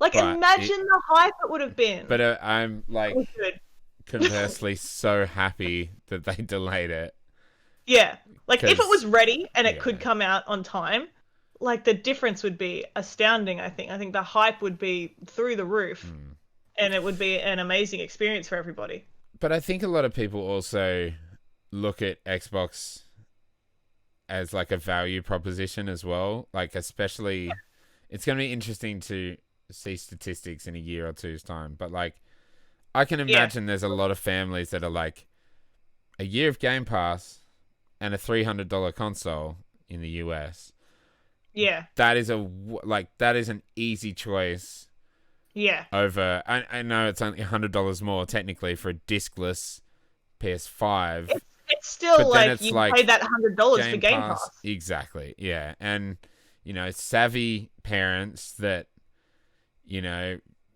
Like, imagine the hype it would have been. But I'm like conversely so happy that they delayed it. Yeah. Like, if it was ready and it could come out on time, like, the difference would be astounding, I think. I think the hype would be through the roof. And it would be an amazing experience for everybody. But I think a lot of people also look at Xbox as like a value proposition as well. Like, especially, it's going to be interesting to see statistics in a year or two's time. But like, I can imagine there's a lot of families that are like, a year of Game Pass and a $300 console in the US. Yeah. That is an easy choice. Yeah. Over, I know it's only $100 more technically for a discless PS5. It's still like you pay that $100 for Game Pass. Exactly, yeah. And, savvy parents that,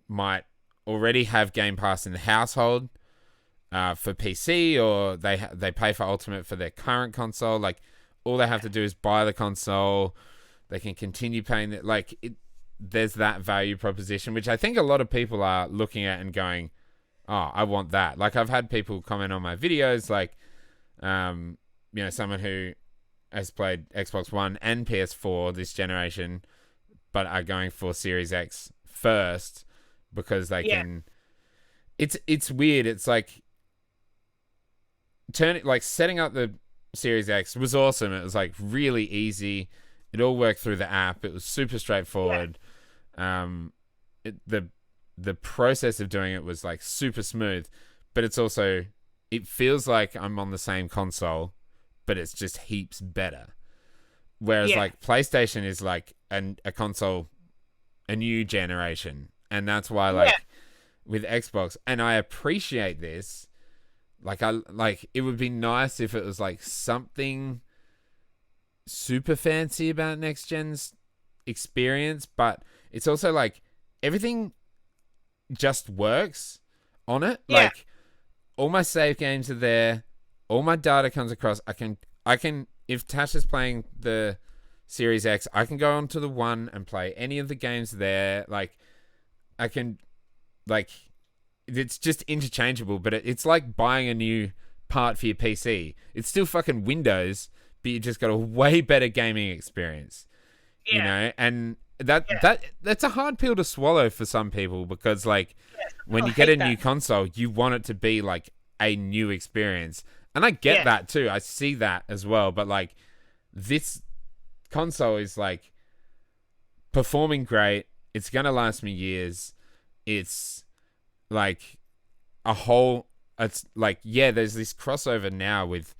might already have Game Pass in the household for PC, or they pay for Ultimate for their current console. Like, all they have to do is buy the console. They can continue paying it. Like, there's that value proposition, which I think a lot of people are looking at and going, "Oh, I want that." Like, I've had people comment on my videos, like, someone who has played Xbox One and PS4 this generation, but are going for Series X first because they can. It's weird. It's like setting up the Series X was awesome. It was like really easy. It all worked through the app. It was super straightforward. The process of doing it was like super smooth, but it feels like I'm on the same console, but it's just heaps better. Whereas like PlayStation is like a console, a new generation, and that's why with Xbox, and I appreciate this. It would be nice if it was like something super fancy about next gen's experience, but it's also like everything just works on it. Like, all my save games are there, all my data comes across. I can if Tash is playing the Series X, I can go onto the One and play any of the games there. Like, I can, like, it's just interchangeable, but it's like buying a new part for your PC. It's still fucking Windows, but you just got a way better gaming experience. You know, and that's a hard pill to swallow for some people, because like when you get a new console, you want it to be like a new experience. And I get that too. I see that as well, but like this console is like performing great. It's going to last me years. It's like it's like, there's this crossover now with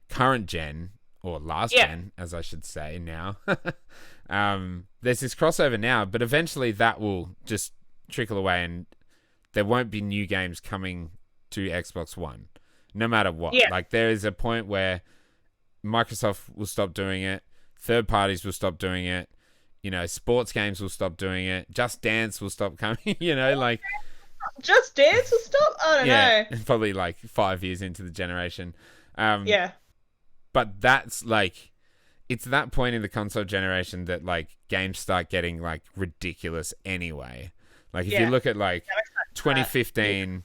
current gen, or last gen, as I should say now. There's this crossover now, but eventually that will just trickle away, and there won't be new games coming to Xbox One, no matter what. Like, there is a point where Microsoft will stop doing it, third parties will stop doing it, sports games will stop doing it, Just Dance will stop coming, like... Just Dance will stop? I don't know. Probably like 5 years into the generation. But that's like, it's that point in the console generation that like games start getting like ridiculous anyway. Like, if you look at like 2015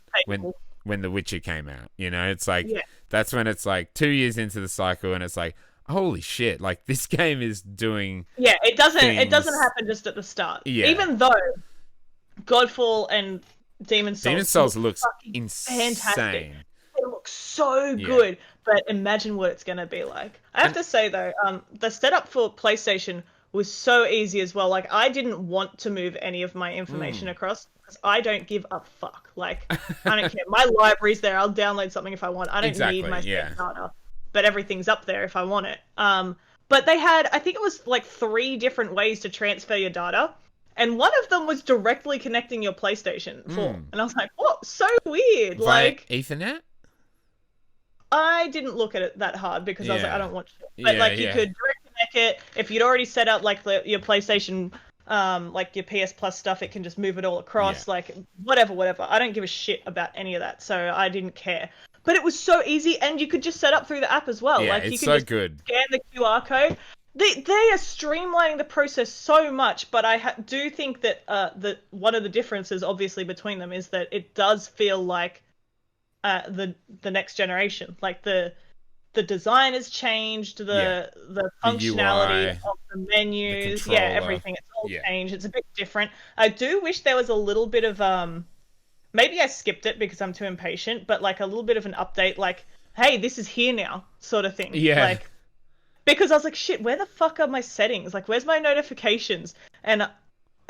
when The Witcher came out, it's like that's when it's like 2 years into the cycle, and it's like, holy shit, like this game is doing it doesn't happen just at the start. Even though Godfall and Demon's Souls looks insane. Fantastic. It looks so good, but imagine what it's going to be like. I have to say, though, the setup for PlayStation was so easy as well. Like, I didn't want to move any of my information across, because I don't give a fuck. Like, I don't care. My library's there. I'll download something if I want. I don't need my data, but everything's up there if I want it. But they had, I think it was like 3 different ways to transfer your data. And one of them was directly connecting your PlayStation 4. And I was like, what? So weird. Via like Ethernet? I didn't look at it that hard, because I was like, I don't want to. But you could direct connect it. If you'd already set up like your PlayStation, like your PS Plus stuff, it can just move it all across. Like, whatever. I don't give a shit about any of that, so I didn't care. But it was so easy, and you could just set up through the app as well. Yeah, like, you it's could so just good. Scan the QR code. They are streamlining the process so much, but I do think that one of the differences, obviously, between them is that it does feel like the next generation. Like, the design has changed, the functionality of the menus, everything. It's all changed. It's a bit different. I do wish there was a little bit of maybe I skipped it because I'm too impatient, but like a little bit of an update, like, hey, this is here now, sort of thing. Like, because I was like, shit, where the fuck are my settings? Like, where's my notifications? And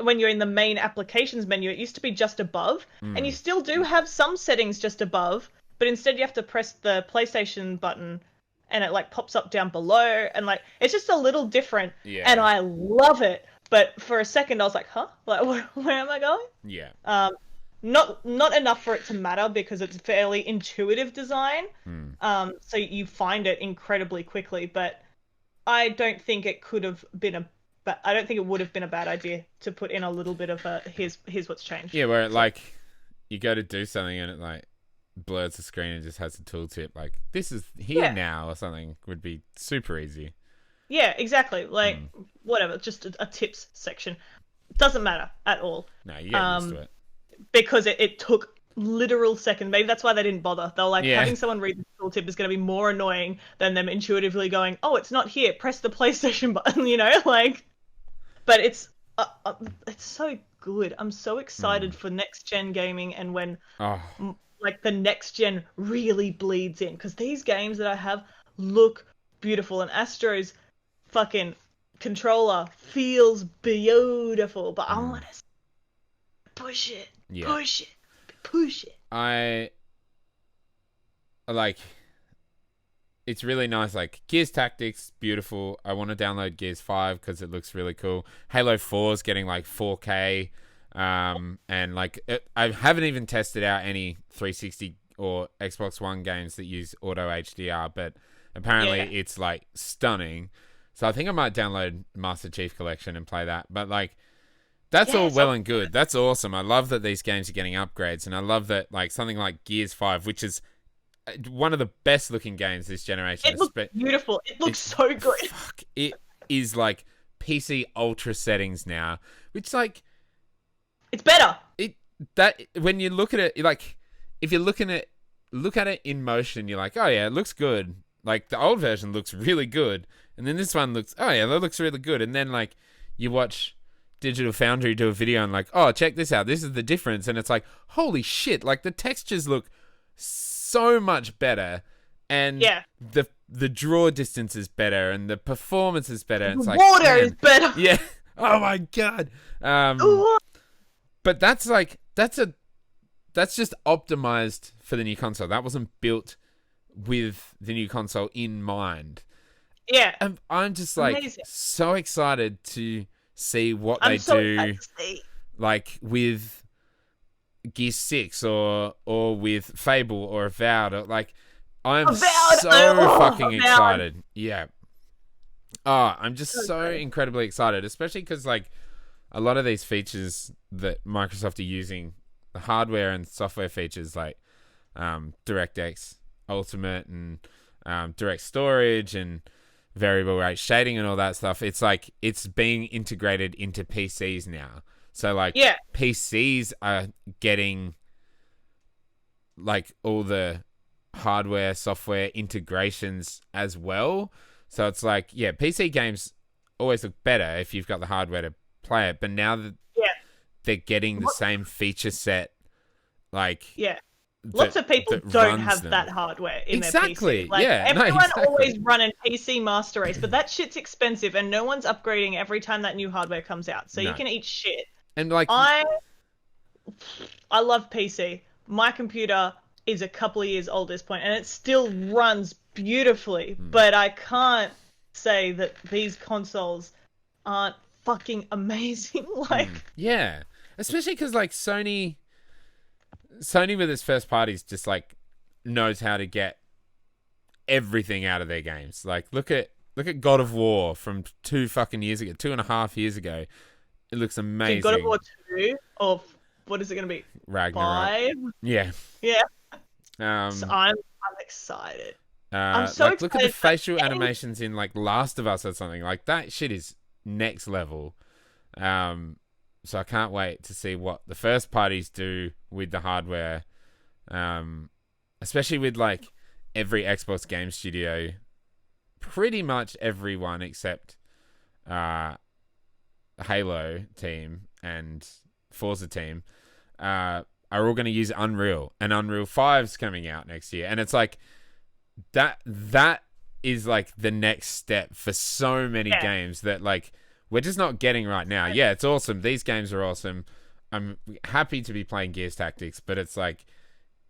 when you're in the main applications menu, it used to be just above. And you still do have some settings just above, but instead you have to press the PlayStation button, and it like pops up down below. And like, it's just a little different. And I love it. But for a second I was like, huh? Like, where am I going? Not enough for it to matter, because it's fairly intuitive design. So you find it incredibly quickly, but I don't think it could have been I don't think it would have been a bad idea to put in a little bit of here's what's changed. Yeah, where it, like, you go to do something and it like blurs the screen and just has a tooltip. Like, this is here Yeah. now or something would be super easy. Yeah, exactly. Like, whatever, just a tips section. Doesn't matter at all. No, you get used to it. Because it took literal seconds. Maybe that's why they didn't bother. They're like, having someone read the tooltip is going to be more annoying than them intuitively going, oh, it's not here, press the PlayStation button, you know? Like, but it's so good. I'm so excited for next-gen gaming and when, like, the next-gen really bleeds in. Because these games that I have look beautiful. And Astro's fucking controller feels beautiful. But I want to push it. Yeah. Push it. I like, it's really nice. Like, Gears Tactics, beautiful. I want to download Gears 5 because it looks really cool. Halo 4 is getting like 4K. And like, I haven't even tested out any 360 or Xbox One games that use auto HDR, but apparently it's like stunning. So I think I might download Master Chief Collection and play that. But like, that's all well and good. That's awesome. I love that these games are getting upgrades, and I love that like something like Gears 5, which is one of the best looking games this generation. It looks beautiful. It looks so good. Fuck, it is like PC ultra settings now, which like, it's better. That when you look at it, like, if you're look at it in motion, you're like, oh yeah, it looks good. Like, the old version looks really good, and then this one looks, oh yeah, that looks really good. And then like, you watch Digital Foundry do a video and like, oh, check this out, this is the difference, and it's like, holy shit, like the textures look so much better, and the draw distance is better, and the performance is better. It's the like, water is better. Yeah. Oh my god. But that's like, that's just optimized for the new console. That wasn't built with the new console in mind. Yeah. And I'm just like so excited to see what they do, like with Gear 6 or with Fable or Avowed. Or, like, I'm so fucking excited. Yeah. Oh, I'm just so incredibly excited, especially because like a lot of these features that Microsoft are using, the hardware and software features like DirectX Ultimate and direct storage and variable rate shading and all that stuff, it's like it's being integrated into PCs now. So like PCs are getting like all the hardware software integrations as well. So it's like, yeah, PC games always look better if you've got the hardware to play it, but now that they're getting the same feature set, like lots of people don't have that hardware in their PC. Like, everyone always run a PC Master Race, but that shit's expensive, and no one's upgrading every time that new hardware comes out. So you can eat shit. And like, I love PC. My computer is a couple of years old at this point, and it still runs beautifully. But I can't say that these consoles aren't fucking amazing. Like, yeah, especially because like Sony with its first parties just like knows how to get everything out of their games. Like, look at God of War from 2.5 years ago. It looks amazing. God of War 2 or what is it going to be? Ragnarok. 5? Yeah. So I'm excited. I'm so excited. Look at the facial animations in like Last of Us or something. Like, that shit is next level. So I can't wait to see what the first parties do with the hardware, especially with like every Xbox game studio, pretty much everyone except Halo team and Forza team are all going to use Unreal, and Unreal 5's coming out next year, and it's like that is like the next step for so many games that like we're just not getting right now. Yeah, it's awesome. These games are awesome. I'm happy to be playing Gears Tactics, but it's like,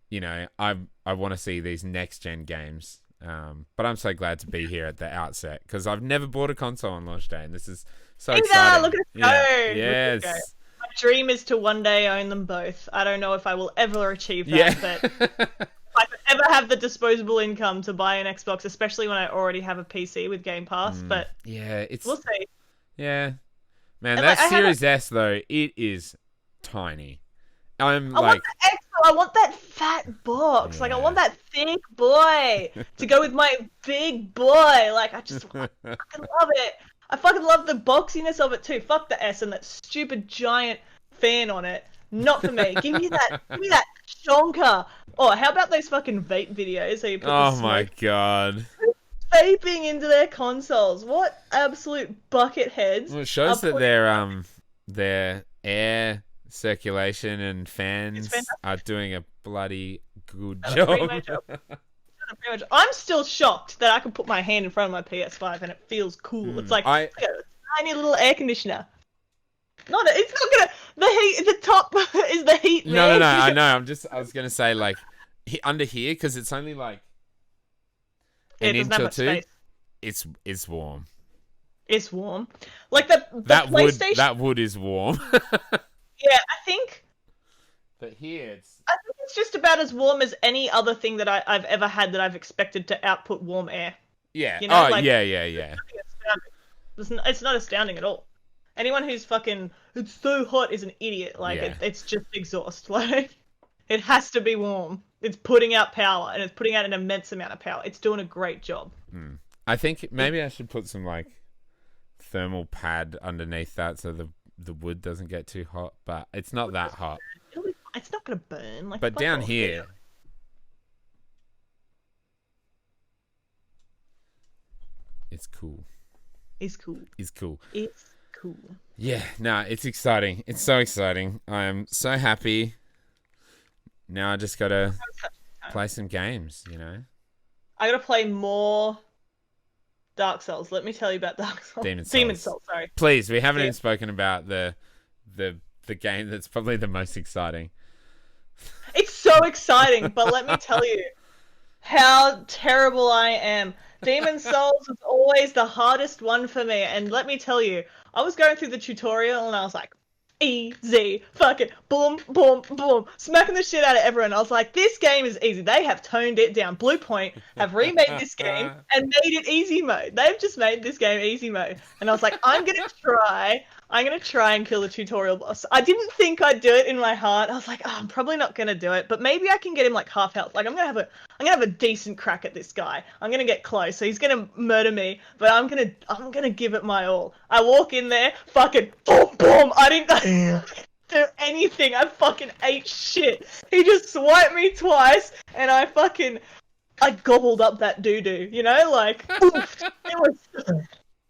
you know, I want to see these next gen games. But I'm so glad to be here at the outset because I've never bought a console on launch day, and this is so exciting. Look at it go! Yes. My dream is to one day own them both. I don't know if I will ever achieve that, but if I could ever have the disposable income to buy an Xbox, especially when I already have a PC with Game Pass. But we'll see. Yeah, man, and that Series S though, it is tiny. I want the I want that fat box. Yeah. Like, I want that thick boy to go with my big boy. Like, I fucking love it. I fucking love the boxiness of it too. Fuck the S and that stupid giant fan on it. Not for me. Give me that chonker. Oh, how about those fucking vape videos? So you put the Oh my smoke god. vaping into their consoles. What absolute bucket heads. Well, it shows that their air circulation and fans are doing a bloody good job. I'm still shocked that I can put my hand in front of my PS5 and it feels cool. It's like a tiny little air conditioner. It's not gonna. The heat. The top is the heat. No. I know. I was gonna say like under here because it's only like an inch or two. Space. It's warm. It's warm. Like the PlayStation. That wood is warm. Yeah, I think. But here I think it's just about as warm as any other thing that I've ever had that I've expected to output warm air. Yeah. You know, yeah. It's not astounding at all. Anyone who's fucking it's so hot is an idiot. Like it's just exhaust. Like it has to be warm. It's putting out power and it's putting out an immense amount of power. It's doing a great job. I think maybe I should put some like thermal pad underneath that so the wood doesn't get too hot. But it's not that hot. It's not gonna burn. Like, but down here. It's cool. It's cool. It's cool. It's cool. Yeah, it's exciting. It's so exciting. I am so happy. Now I just gotta play some games, you know? I gotta play more Dark Souls. Let me tell you about Dark Souls. Demon Souls, sorry. Please, we haven't even spoken about the game that's probably the most exciting. It's so exciting, but let me tell you how terrible I am. Demon Souls is always the hardest one for me, and let me tell you, I was going through the tutorial and I was like, easy, fucking boom, boom, boom, smacking the shit out of everyone. I was like, this game is easy. They have toned it down. Blue Point have remade this game and made it easy mode. They've just made this game easy mode. And I was like, I'm gonna try and kill the tutorial boss. I didn't think I'd do it in my heart. I was like, I'm probably not gonna do it, but maybe I can get him like half health. Like I'm gonna have a decent crack at this guy. I'm gonna get close. So he's gonna murder me, but I'm gonna give it my all. I walk in there, fucking boom, boom. I didn't do anything. I fucking ate shit. He just swiped me twice, and I gobbled up that doo-doo. You know, like oof,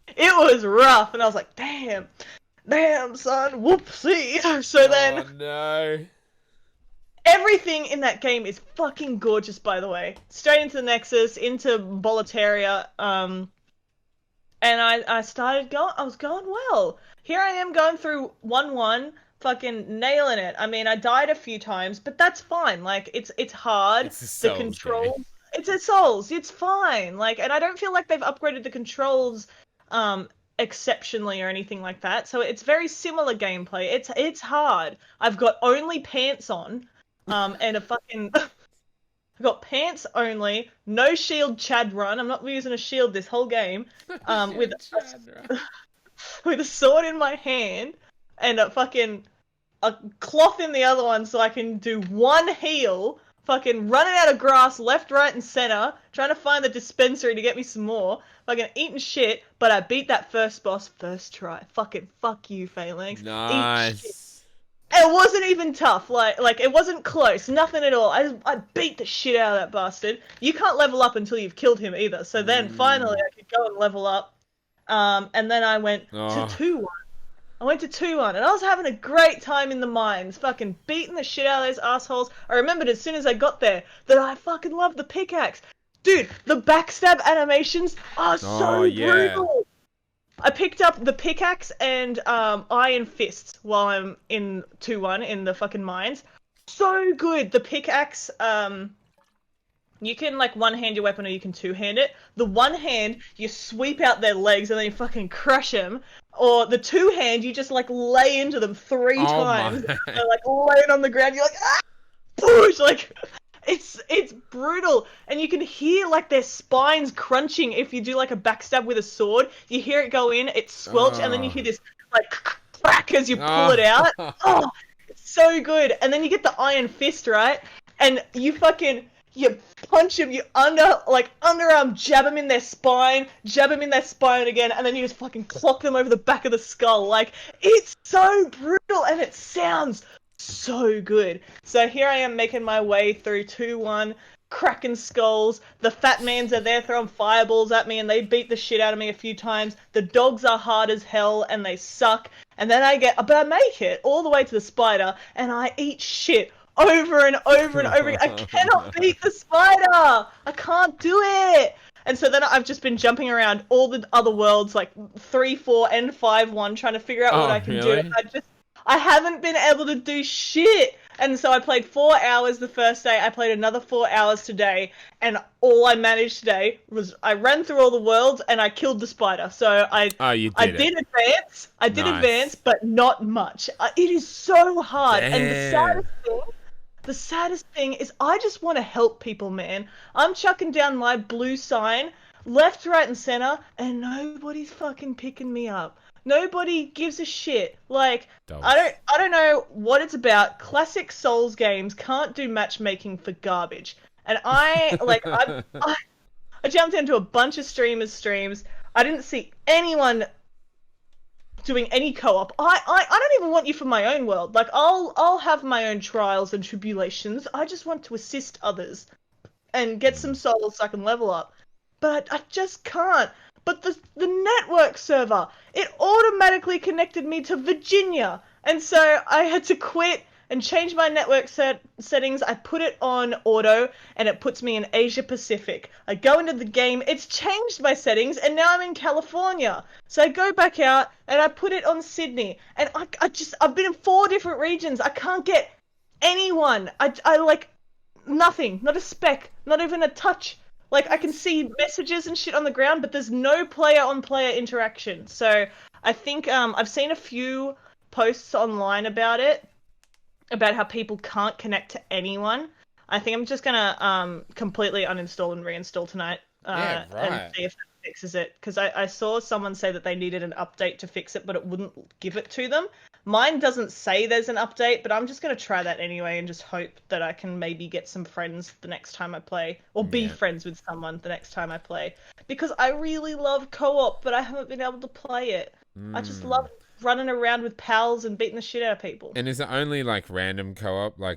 it was rough, and I was like, damn, son, whoopsie. So then, oh no. Everything in that game is fucking gorgeous, by the way. Straight into the Nexus, into Boletaria, and I was going well. Here I am going through 1-1, fucking nailing it. I mean, I died a few times, but that's fine. Like, it's hard. It's a Souls the controls. Game. It's a Souls. It's fine. Like, and I don't feel like they've upgraded the controls, exceptionally or anything like that. So it's very similar gameplay. It's hard. I've got only pants on. And a fucking... I've got pants only, no shield Chad run. I'm not using a shield this whole game. With a sword in my hand and a cloth in the other one so I can do one heal. Fucking running out of grass left, right, and center. Trying to find the dispensary to get me some more. Fucking eating shit, but I beat that first boss first try. Fucking fuck you, Phalanx. Nice. It wasn't even tough, like it wasn't close, nothing at all. I beat the shit out of that bastard. You can't level up until you've killed him either. So then finally I could go and level up. And then I went to 2-1. I went to 2-1 and I was having a great time in the mines, fucking beating the shit out of those assholes. I remembered as soon as I got there that I fucking love the pickaxe. Dude, the backstab animations are so brutal. I picked up the pickaxe and iron fists while I'm in 2-1 in the fucking mines. So good. The pickaxe, you can like one-hand your weapon or you can two-hand it. The one hand, you sweep out their legs and then you fucking crush them. Or the two-hand, you just like lay into them 3 times. They're like laying on the ground. You're like, ah, push, like... It's brutal, and you can hear like their spines crunching if you do like a backstab with a sword. You hear it go in, it squelch, and then you hear this like crack as you pull it out. Oh, it's so good. And then you get the Iron Fist, right? And you punch him, you underarm jab him in their spine, jab him in their spine again, and then you just fucking clock them over the back of the skull. Like, it's so brutal, and it sounds so good. So here I am making my way through 2-1, cracking skulls. The fat mans are there throwing fireballs at me, and they beat the shit out of me a few times. The dogs are hard as hell, and they suck. And then I make it all the way to the spider, and I eat shit over and over and over again. I cannot beat the spider! I can't do it! And so then I've just been jumping around all the other worlds, like 3, 4, and 5-1, trying to figure out what I can do. I haven't been able to do shit! And so I played 4 hours the first day, I played another 4 hours today, and all I managed today was I ran through all the worlds and I killed the spider. So I did advance, but not much. It is so hard. Damn. And the saddest thing is I just want to help people, man. I'm chucking down my blue sign left, right, and center, and nobody's fucking picking me up. Nobody gives a shit. Like, I don't know what it's about. Classic Souls games can't do matchmaking for garbage. And I jumped into a bunch of streamers' streams. I didn't see anyone doing any co-op. I don't even want you for my own world. Like, I'll have my own trials and tribulations. I just want to assist others and get some souls so I can level up. But I just can't. But the network server, it automatically connected me to Virginia. And so I had to quit and change my network settings. I put it on auto, and it puts me in Asia Pacific. I go into the game, it's changed my settings, and now I'm in California. So I go back out, and I put it on Sydney. And I've been in 4 different regions. I can't get anyone. I like, nothing. Not a speck. Not even a touch. Like, I can see messages and shit on the ground, but there's no player-on-player interaction. So I think I've seen a few posts online about it, about how people can't connect to anyone. I think I'm just gonna completely uninstall and reinstall tonight and see if that fixes it. Because I saw someone say that they needed an update to fix it, but it wouldn't give it to them. Mine doesn't say there's an update, but I'm just going to try that anyway and just hope that I can maybe get some friends the next time I play, or be friends with someone the next time I play. Because I really love co-op, but I haven't been able to play it. I just love running around with pals and beating the shit out of people. And is it only like random co-op? Can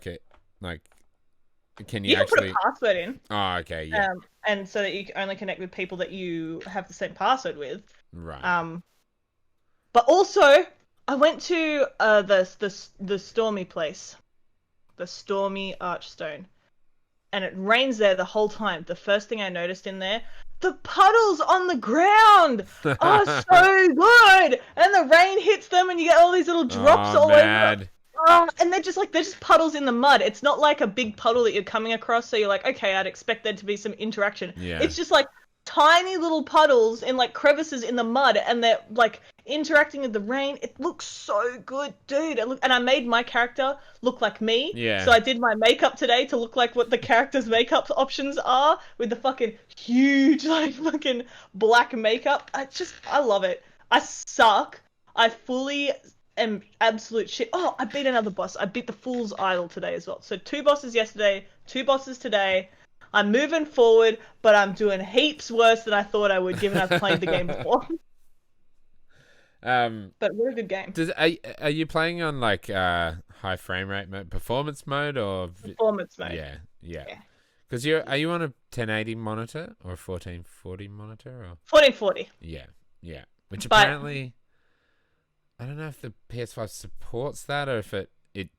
you can actually put a password in? Oh, okay, yeah. And so that you can only connect with people that you have the same password with. Right. But also, I went to the Stormy place, the Stormy Archstone, and it rains there the whole time. The first thing I noticed in there, the puddles on the ground are so good, and the rain hits them, and you get all these little drops all over. And they're just puddles in the mud. It's not like a big puddle that you're coming across, so you're like, okay, I'd expect there to be some interaction. Yeah. It's just like tiny little puddles in like crevices in the mud, and they're like interacting with the rain. It looks so good, dude. And I made my character look like me. Yeah. So I did my makeup today to look like what the character's makeup options are, with the fucking huge like fucking black makeup. I love it. I suck. I fully am absolute shit. Oh, I beat another boss. I beat the Fool's Idol today as well. So 2 bosses yesterday, 2 bosses today. I'm moving forward, but I'm doing heaps worse than I thought I would, given I've played the game before. But what a good game. Are you playing on like high frame rate mode, performance mode, or performance mode? Yeah. Because are you on a 1080 monitor or a 1440 monitor or 1440? Yeah. Which apparently, I don't know if the PS5 supports that or if it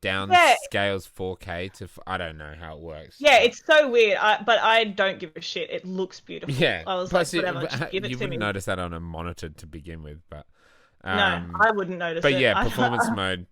downscales 4K to. I don't know how it works. Yeah, it's so weird. But I don't give a shit. It looks beautiful. Yeah, I was like, whatever. Just give it you to me. wouldn't notice that on a monitor to begin with, but. No, I wouldn't notice. But yeah, performance mode,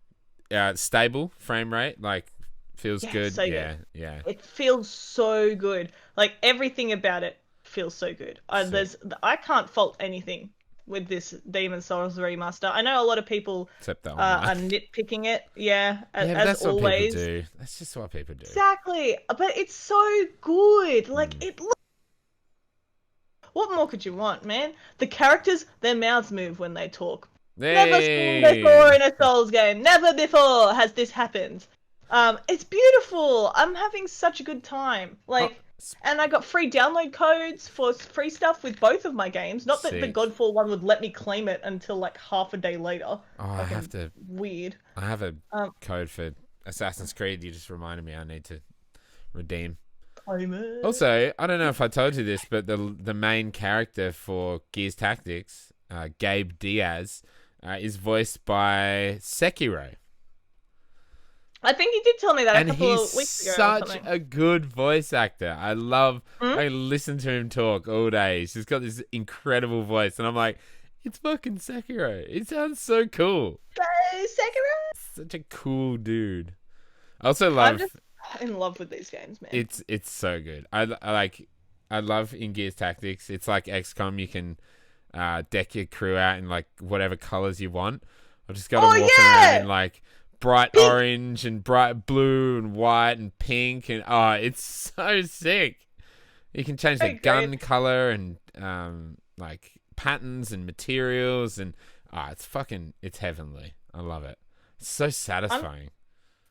stable frame rate, like feels good. So yeah, good. Yeah. It feels so good. Like everything about it feels so good. I can't fault anything with this Demon's Souls remaster. I know a lot of people are nitpicking it. Yeah, as that's always. What people do. That's just what people do. Exactly, but it's so good. Like it looks. What more could you want, man? The characters, their mouths move when they talk. Never seen Hey! before in a Souls game. Never before has this happened. It's beautiful. I'm having such a good time. Oh, And I got free download codes for free stuff with both of my games. Not that the sick. Godfall one would let me claim it until like half a day later. Oh, I have to. Weird. I have a code for Assassin's Creed. You just reminded me I need to redeem. Claim it. Also, I don't know if I told you this, but the main character for Gears Tactics, Gabe Diaz, is voiced by Sekiro. I think you did tell me that And a couple he's of weeks ago. such a good voice actor. I listen to him talk all day. He's just got this incredible voice, and I'm like, it's fucking Sekiro. It sounds so cool. Sekiro. Such a cool dude. I also love. I'm just in love with these games, man. It's so good. I love in Gears Tactics. It's like XCOM. You can deck your crew out in like whatever colors you want. I just got to walk around in like bright orange and bright blue and white and pink, and it's so sick. You can change the gun color and like patterns and materials, and it's heavenly. I love it. It's so satisfying.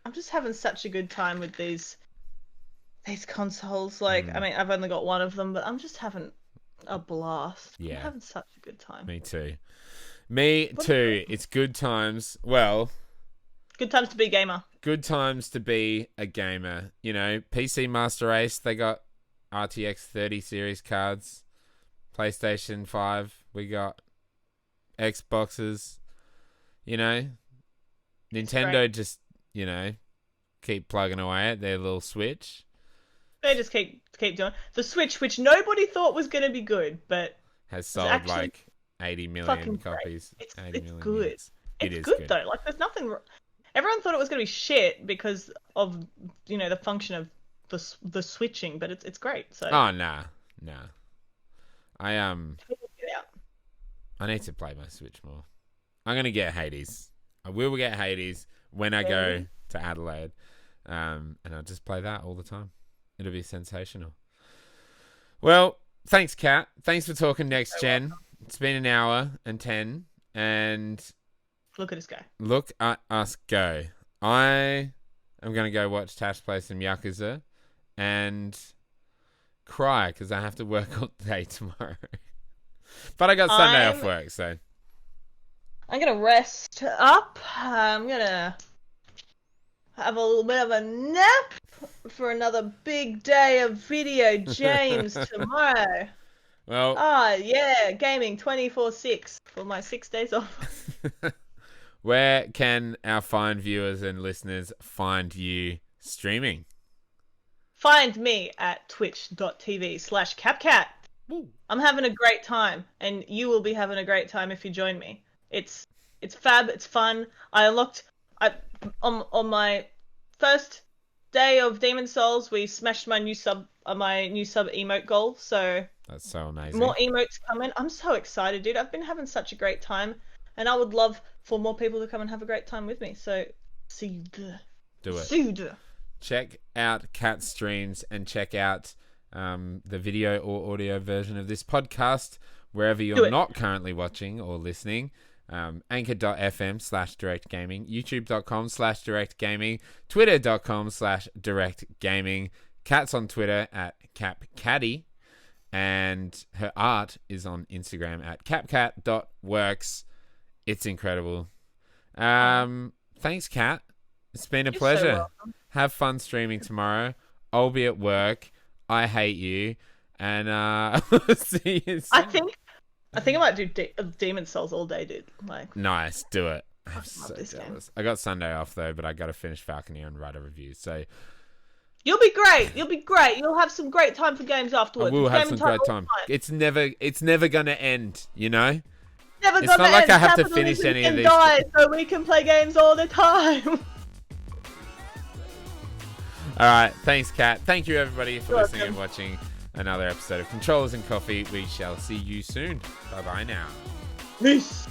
I'm just having such a good time with these consoles. Like, I mean, I've only got one of them, but I'm just having a blast. Yeah. I'm having such a good time. Me too. It's good times. Well, good times to be a gamer. Good times to be a gamer. You know, PC Master Race, they got RTX 30 series cards. PlayStation 5, we got Xboxes. You know, Nintendo just, you know, keep plugging away at their little Switch. They just keep doing the Switch, which nobody thought was going to be good, but has sold like 80 million copies. It's million good. units. It is good though. Like, there's nothing. Everyone thought it was going to be shit because of, you know, the function of the switching, but it's great. So. Oh nah. I need to play my Switch more. I'm gonna get Hades. I will get Hades when I go to Adelaide, and I'll just play that all the time. It'll be sensational. Well, thanks, Kat. Thanks for talking next gen. Welcome. It's been an hour and 10, and look at us go. Look at us go. I am gonna go watch Tash play some Yakuza, and cry because I have to work all day tomorrow. But I got Sunday off work, so I'm gonna rest up. I'm gonna have a little bit of a nap for another big day of video games tomorrow. Well, yeah, gaming 24/6 for my 6 days off. Where can our fine viewers and listeners find you streaming? Find me at twitch.tv/CapCat. I'm having a great time, and you will be having a great time if you join me. It's fab. It's fun. On my first day of Demon Souls, we smashed my new sub emote goal. So that's so amazing. More emotes coming. I'm so excited, dude. I've been having such a great time, and I would love for more people to come and have a great time with me. So see you. Do it. See you. Check out Cat Streams and check out the video or audio version of this podcast wherever you're not currently watching or listening. Anchor.fm/directgaming, youtube.com/directgaming, twitter.com/directgaming. Kat's on Twitter at capcatty, and her art is on Instagram at capcat.works. It's incredible. Thanks, Kat. It's been a pleasure. So have fun streaming tomorrow. I'll be at work. I hate you, and see you soon. I think I might do Demon Souls all day, dude. Like, nice, do it. I'm so jealous. Game. I got Sunday off though, but I got to finish Falconeer and write a review. So you'll be great. You'll have some great time for games afterwards. I will have some great time. It's never gonna end. You know. Never it's not like I have to finish any of these. So we can play games all the time. All right, thanks, Kat. Thank you, everybody, for listening and watching another episode of Controllers and Coffee. We shall see you soon. Bye-bye now. Peace.